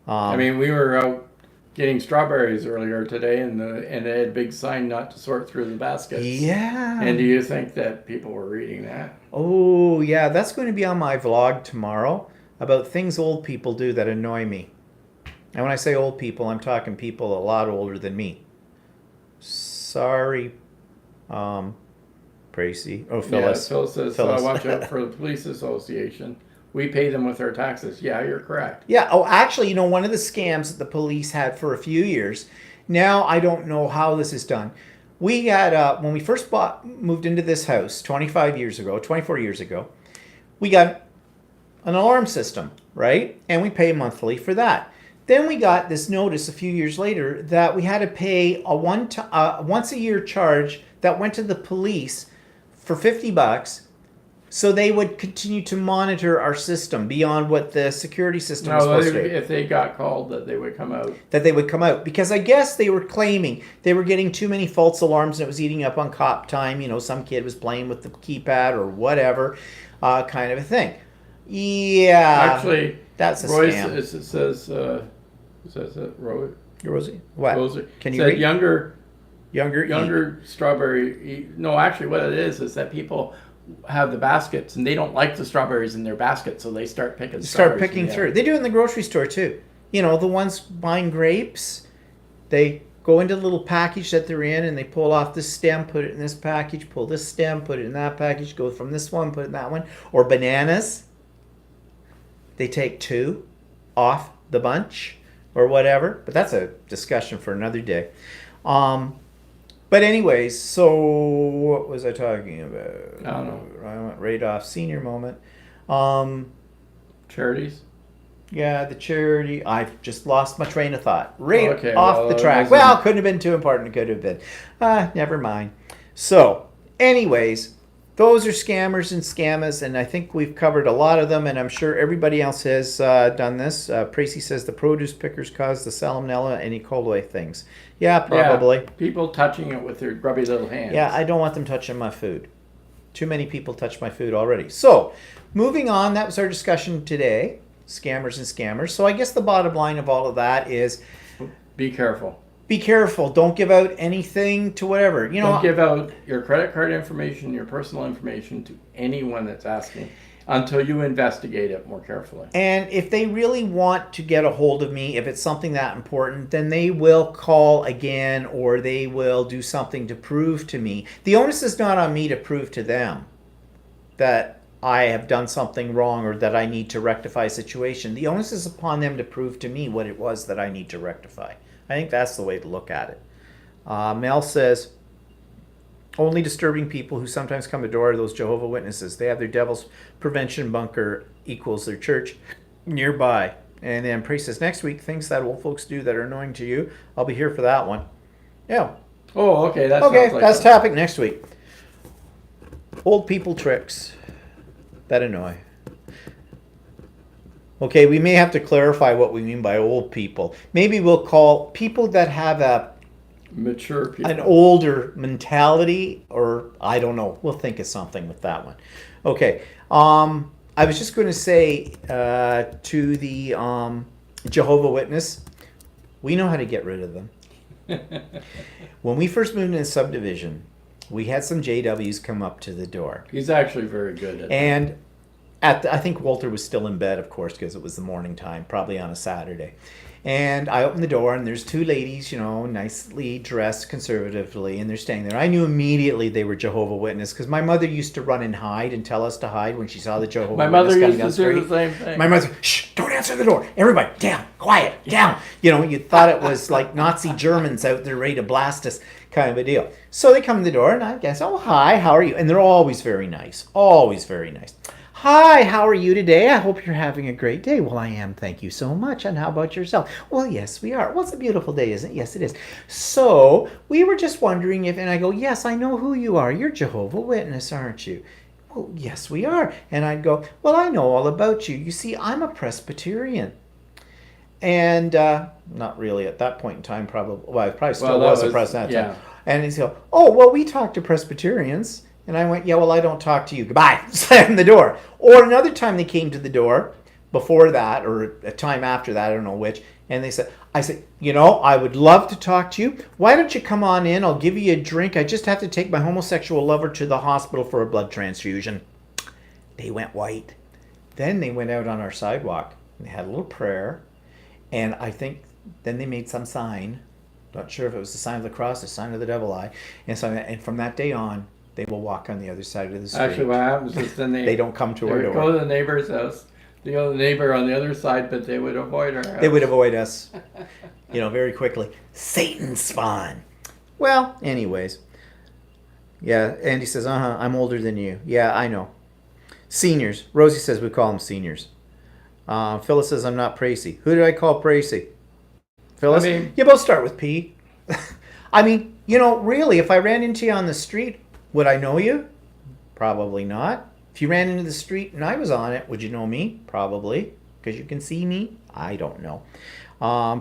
I mean, we were out getting strawberries earlier today, and they had a big sign not to sort through the baskets. Yeah. And do you think that people were reading that? Oh, yeah. That's going to be on my vlog tomorrow, about things old people do that annoy me. And when I say old people, I'm talking people a lot older than me. Sorry, Tracy. Oh, Phyllis. Yeah, Phil says, watch out for the police association. We pay them with our taxes. Yeah, you're correct. Yeah. Oh, actually, one of the scams that the police had for a few years, now I don't know how this is done. We had, when we first moved into this house 24 years ago, we got an alarm system, right? And we pay monthly for that. Then we got this notice a few years later that we had to pay a once a year charge that went to the police for $50, so they would continue to monitor our system beyond what the security system was supposed to do. If they got called, that they would come out. That they would come out, because I guess they were claiming they were getting too many false alarms and it was eating up on cop time. You know, some kid was playing with the keypad or whatever, kind of a thing. Yeah, Actually, that's a Royce, scam. it says it, Rosie, what? Rosie. Can It you said read? Younger strawberry. No, actually, what it is that people have the baskets and they don't like the strawberries in their basket, so they start picking. Start picking through. They do it in the grocery store too. You know, the ones buying grapes, they go into the little package that they're in and they pull off this stem, put it in this package, pull this stem, put it in that package, go from this one, put it in that one. Or bananas, they take 2 off the bunch or whatever. But that's a discussion for another day. But anyways, so what was I talking about? I don't know. I went right off. Senior moment. Charities. Yeah, the charity. I've just lost my train of thought. Right Okay, off well, the it track. wasn't- Well, couldn't have been too important. It could have been. Never mind. So, anyways, those are scammers and scammers, and I think we've covered a lot of them, and I'm sure everybody else has done this. Tracy says the produce pickers cause the salmonella and E. coli things. Yeah, probably. Yeah, people touching it with their grubby little hands. Yeah, I don't want them touching my food. Too many people touch my food already. So, moving on, that was our discussion today. Scammers and scammers. So I guess the bottom line of all of that is Be careful. be careful. Don't give out anything to whatever. You know, Don't give out your credit card information, your personal information to anyone that's asking until you investigate it more carefully. and if they really want to get a hold of me, if it's something that important, then they will call again or they will do something to prove to me. The onus is not on me to prove to them that I have done something wrong or that I need to rectify a situation. The onus is upon them to prove to me what it was that I need to rectify. I think that's the way to look at it. Mel says, only disturbing people who sometimes come to the door are those Jehovah Witnesses. They have their devil's prevention bunker equals their church nearby. And then Priest says, next week, things that old folks do that are annoying to you. I'll be here for that one. Yeah. Oh, okay. That Okay, sounds like that's a- topic next week. Old people tricks that annoy. Okay, we may have to clarify what we mean by old people. Maybe we'll call people that have mature people. an older mentality, or I don't know. We'll think of something with that one. Okay. I was just going to say to the Jehovah Witness, we know how to get rid of them. When we first moved into the subdivision, we had some JWs come up to the door. He's actually very good at that. And I think Walter was still in bed, of course, because it was the morning time, probably on a Saturday. And I opened the door, and there's 2 ladies, you know, nicely dressed conservatively, and they're standing there. I knew immediately they were Jehovah Witness, because my mother used to run and hide and tell us to hide when she saw the Jehovah My Witness mother coming used to down do the the street. same thing. My mother, shh, don't answer the door. Everybody, down, quiet, down. You know, you thought it was like Nazi Germans out there ready to blast us kind of a deal. So they come to the door, and I guess, oh, hi, how are you? And they're always very nice, always very nice. Hi, how are you today? I hope you're having a great day. Well, I am. Thank you so much. And how about yourself? Well, yes, we are. Well, it's a beautiful day, isn't it? Yes, it is. So we were just wondering if, and I go, yes, I know who you are. You're Jehovah Witness, aren't you? Well, yes, we are. And I'd go, well, I know all about you. You see, I'm a Presbyterian. And not really at that point in time, probably. Well, I probably still Well, that was a was- Presbyterian at that yeah. time. And he's go, oh, well, we talk to Presbyterians. And I went, yeah, well, I don't talk to you. Goodbye. Slammed the door. Or another time they came to the door before that, or a time after that, I don't know which. And I said, you know, I would love to talk to you. Why don't you come on in? I'll give you a drink. I just have to take my homosexual lover to the hospital for a blood transfusion. They went white. Then they went out on our sidewalk. They had a little prayer. And I think then they made some sign. Not sure if it was the sign of the cross, the sign of the devil eye. And from that day on, they will walk on the other side of the street. Actually, what happens is then They don't come to they our would door. go to the neighbor's house, the other neighbor on the other side, but they would avoid our house. They would avoid us, very quickly. Satan's spawn. Well, anyways. Yeah, Andy says, I'm older than you. Yeah, I know. Seniors. Rosie says we call them seniors. Phyllis says I'm not Pracy. Who did I call Pracy? Phyllis? You both start with P. I mean, really, if I ran into you on the street, would I know you? Probably not. If you ran into the street and I was on it, would you know me? Probably. Because you can see me? I don't know.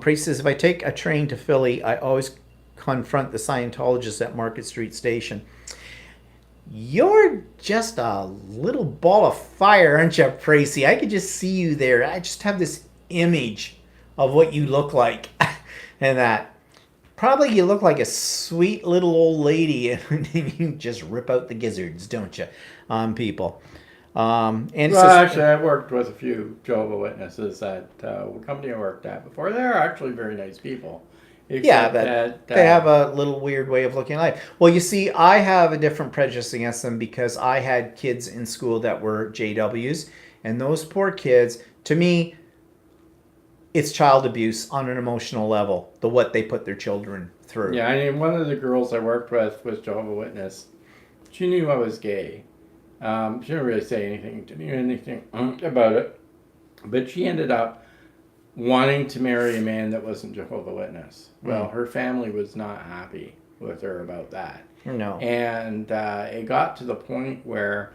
Pracy says, if I take a train to Philly, I always confront the Scientologists at Market Street Station. You're just a little ball of fire, aren't you, Pracy? I could just see you there. I just have this image of what you look like. And that. Probably you look like a sweet little old lady and you just rip out the gizzards, don't you, on people. Actually, I worked with a few Jehovah's Witnesses at the company I worked at before. They're actually very nice people. Yeah, but they have a little weird way of looking at life. Well, you see, I have a different prejudice against them because I had kids in school that were JWs, and those poor kids, to me, it's child abuse on an emotional level, what they put their children through. Yeah, I mean, one of the girls I worked with was Jehovah's Witness. She knew I was gay. She didn't really say anything about it, but she ended up wanting to marry a man that wasn't Jehovah's Witness. Well, her family was not happy with her about that. No. And it got to the point where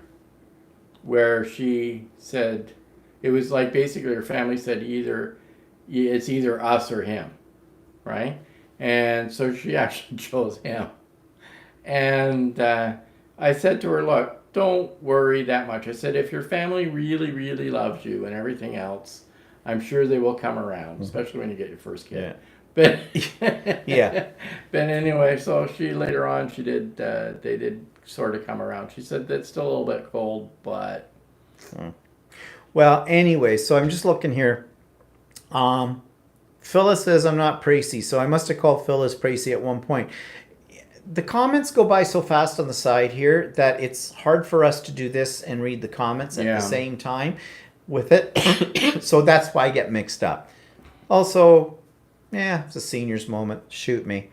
she said, it was like basically her family said it's either us or him, right? And so she actually chose him. And I said to her, look, don't worry that much. I said, if your family really, really loves you and everything else, I'm sure they will come around, especially when you get your first kid. Yeah. But yeah. But anyway, so she later on, they did sort of come around. She said that's still a little bit cold, but. Well, anyway, so I'm just looking here. Phyllis says I'm not Pracy, so I must have called Phyllis Pracy at one point. The comments go by so fast on the side here that it's hard for us to do this and read the comments at the same time with it. So that's why I get mixed up. Also, it's a senior's moment. Shoot me.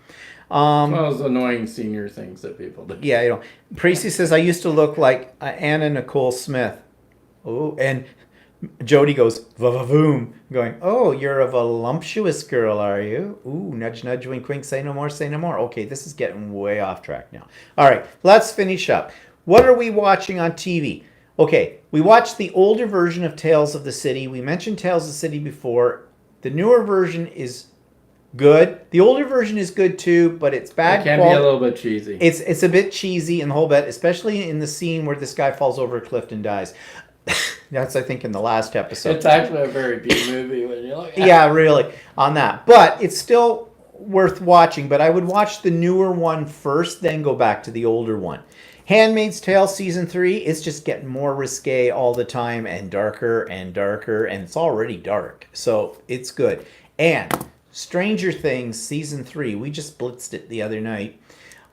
One of those annoying senior things that people do. Yeah, Pracy says I used to look like Anna Nicole Smith. Oh, and Jody goes, va-va-voom, going, oh, you're a voluptuous girl, are you? Ooh, nudge, nudge, wink, wink, say no more, say no more. Okay, this is getting way off track now. All right, let's finish up. What are we watching on TV? Okay, we watched the older version of Tales of the City. We mentioned Tales of the City before. The newer version is good. The older version is good too, but it's bad. It can be a little bit cheesy. It's a bit cheesy in the whole bit, especially in the scene where this guy falls over a cliff and dies. That's, I think, in the last episode. It's actually a very B movie when you look at it. Yeah, really, on that. But it's still worth watching. But I would watch the newer one first, then go back to the older one. Handmaid's Tale Season 3, it's just getting more risque all the time and darker, and it's already dark. So it's good. And Stranger Things Season 3, we just blitzed it the other night,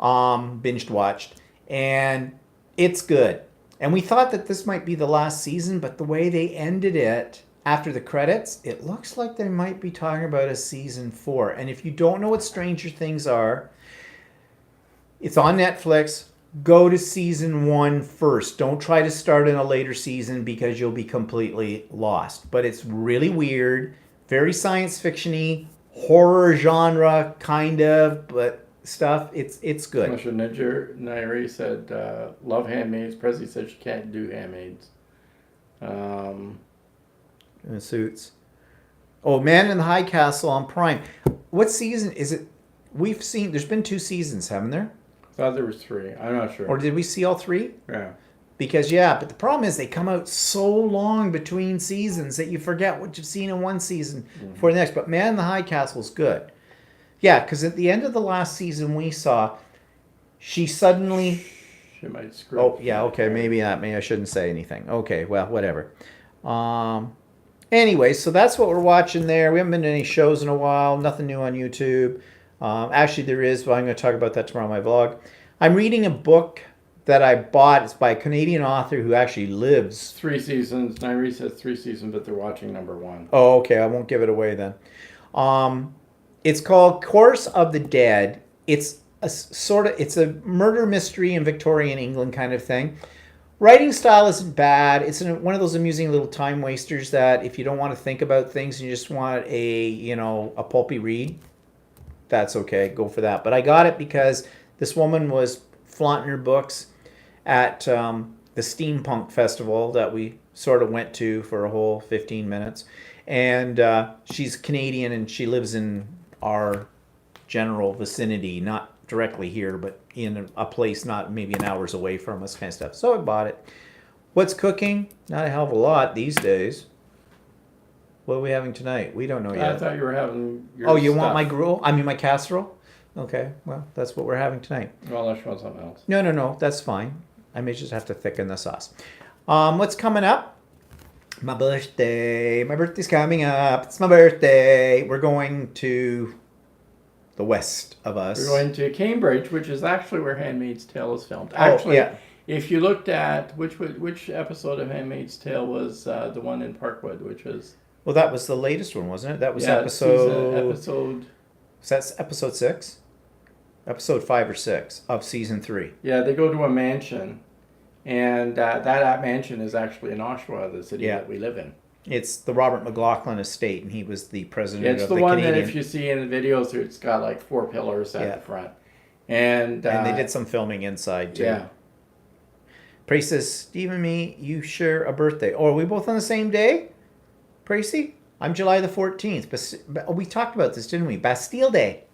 binged watched, and it's good. And we thought that this might be the last season, but the way they ended it after the credits, it looks like they might be talking about a season 4. And if you don't know what Stranger Things are, it's on Netflix. Go to season 1 first. Don't try to start in a later season because you'll be completely lost. But it's really weird, very science fiction-y, horror genre kind of, but stuff. It's good. Nairi said, love handmaids. Prezi said she can't do handmaids. Suits. Oh, Man in the High Castle on Prime. What season is it? There's been 2 seasons, haven't there? I thought there was 3. I'm not sure. Or did we see all 3? Yeah. Because, but the problem is they come out so long between seasons that you forget what you've seen in one season for the next. But Man in the High Castle is good. Yeah, because at the end of the last season we saw, she suddenly... She might screw up. Oh, yeah, okay, maybe I shouldn't say anything. Okay, well, whatever. Anyway, so that's what we're watching there. We haven't been to any shows in a while. Nothing new on YouTube. Actually, there is, but I'm going to talk about that tomorrow on my vlog. I'm reading a book that I bought. It's by a Canadian author who actually lives... 3 seasons. Nairi says 3 seasons, but they're watching number 1. Oh, okay, I won't give it away then. It's called Course of the Dead. It's a murder mystery in Victorian England kind of thing. Writing style isn't bad. It's one of those amusing little time wasters that if you don't want to think about things and you just want a pulpy read, that's okay. Go for that. But I got it because this woman was flaunting her books at the Steampunk Festival that we sort of went to for a whole 15 minutes. And she's Canadian and she lives in our general vicinity, not directly here, but in a place not maybe an hour's away from us kind of stuff. So I bought it. What's cooking? Not a hell of a lot these days. What are we having tonight? We don't know yet. I thought you were having your Oh, you stuff. want my gruel? I mean my casserole? Okay, well, that's what we're having tonight. Well, unless you want something else. No, that's fine. I may just have to thicken the sauce. What's coming up? My birthday. My birthday's coming up. It's my birthday. We're going to the west of us. We're going to Cambridge, which is actually where Handmaid's Tale is filmed. Oh, Actually, yeah. if you looked at which episode of Handmaid's Tale was the one in Parkwood, which was Well, that was the latest one, wasn't it? That was episode. That's episode 6? Episode 5 or 6 of season 3. Yeah, they go to a mansion, and that mansion is actually in Oshawa, the city that we live in. It's the Robert McLaughlin estate, and he was the president It's of the the one Canadian. that if you see in the videos, it's got like 4 pillars at the front, and they did some filming inside too. Yeah. Pracy says, Steve and me, you share a birthday. Oh, are we both on the same day? Pracy? I'm July the 14th. But we talked about this, didn't we? Bastille Day.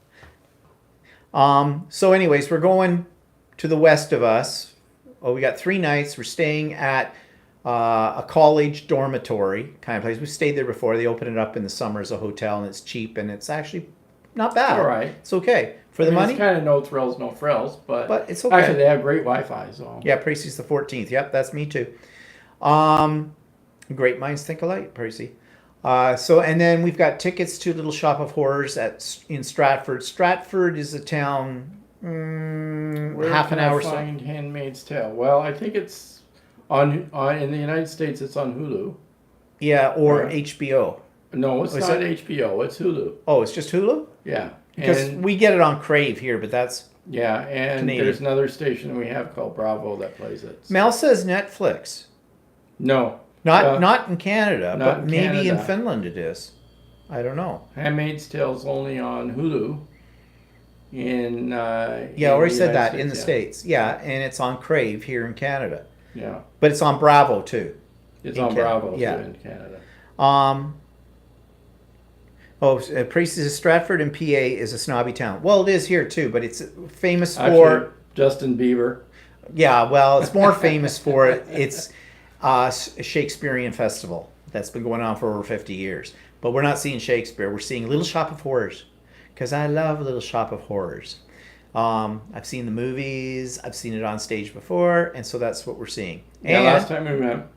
So anyways, we're going to the west of us. Oh, we got 3 nights. We're staying at a college dormitory kind of place. We stayed there before. They open it up in the summer as a hotel, and it's cheap, and it's actually not bad. All right. It's okay. For the money? It's kind of no thrills, no frills, but it's okay. Actually, they have great Wi-Fi, so. Yeah, Pracy's the 14th. Yep, that's me too. Great minds think alike, Pracy. And then we've got tickets to Little Shop of Horrors in Stratford. Stratford is a town half an hour. Where can I find Handmaid's Tale? Well, I think it's on in the United States. It's on Hulu. Yeah, or HBO. No, it's not HBO. It's Hulu. Oh, it's just Hulu? Yeah, because we get it on Crave here, but that's and Canadian. There's another station we have called Bravo that plays it. Mel says Netflix. No. Not in Canada, but in maybe in Canada. Finland it is. I don't know. Handmaid's Tale's only on Hulu. I already said that in the States. Yeah, and it's on Crave here in Canada. Yeah. But it's on Bravo too. It's on Bravo too in Canada. Pracy says Stratford in PA is a snobby town. Well, it is here too, but it's famous for... Actually, Justin Bieber. Yeah, well, it's more famous for its Shakespearean festival that's been going on for over 50 years. But we're not seeing Shakespeare. We're seeing Little Shop of Horrors because I love Little Shop of Horrors. I've seen the movies. I've seen it on stage before, and so that's what we're seeing. Yeah, last time we met,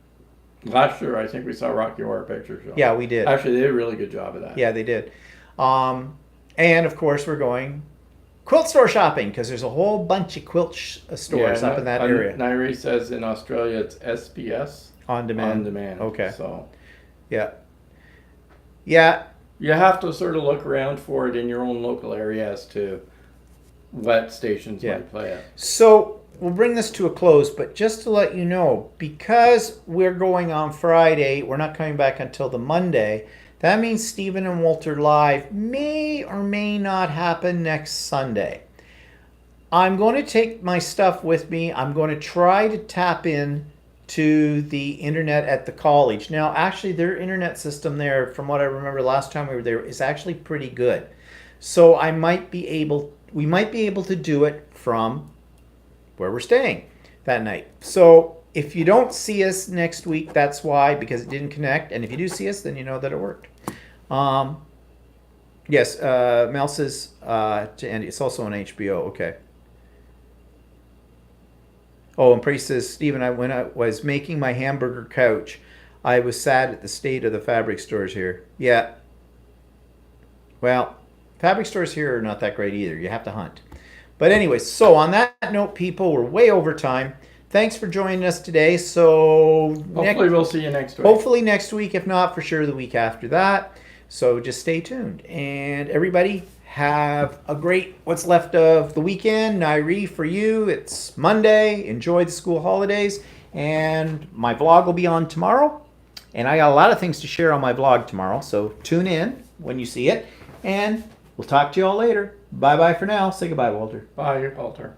last year, I think we saw Rocky Horror Picture Show. Yeah, we did. Actually, they did a really good job of that. Yeah, they did. And of course, we're going quilt store shopping because there's a whole bunch of quilt stores up in that area. Nairi says in Australia it's SBS. On demand. On demand. Okay. So. Yeah. Yeah. You have to sort of look around for it in your own local area as to what stations might play it. So we'll bring this to a close, but just to let you know, because we're going on Friday, we're not coming back until the Monday. That means Stephen and Walter Live may or may not happen next Sunday. I'm going to take my stuff with me. I'm going to try to tap in to the internet at the college. Now, actually, their internet system there, from what I remember last time we were there, is actually pretty good. So we might be able to do it from where we're staying that night. So if you don't see us next week, that's why, because it didn't connect. And if you do see us, then you know that it worked. Yes, Mel says to Andy, it's also on HBO. Okay. Oh, and Priest says, Stephen, when I was making my hamburger couch, I was sad at the state of the fabric stores here. Yeah. Well, fabric stores here are not that great either. You have to hunt. But anyways, so on that note, people, we're way over time. Thanks for joining us today. So hopefully we'll see you next week. Hopefully next week, if not, for sure the week after that. So just stay tuned. And everybody, have a great what's left of the weekend. Nairi, for you, it's Monday. Enjoy the school holidays. And my vlog will be on tomorrow. And I got a lot of things to share on my vlog tomorrow. So tune in when you see it. And we'll talk to you all later. Bye-bye for now. Say goodbye, Walter. Bye, Walter.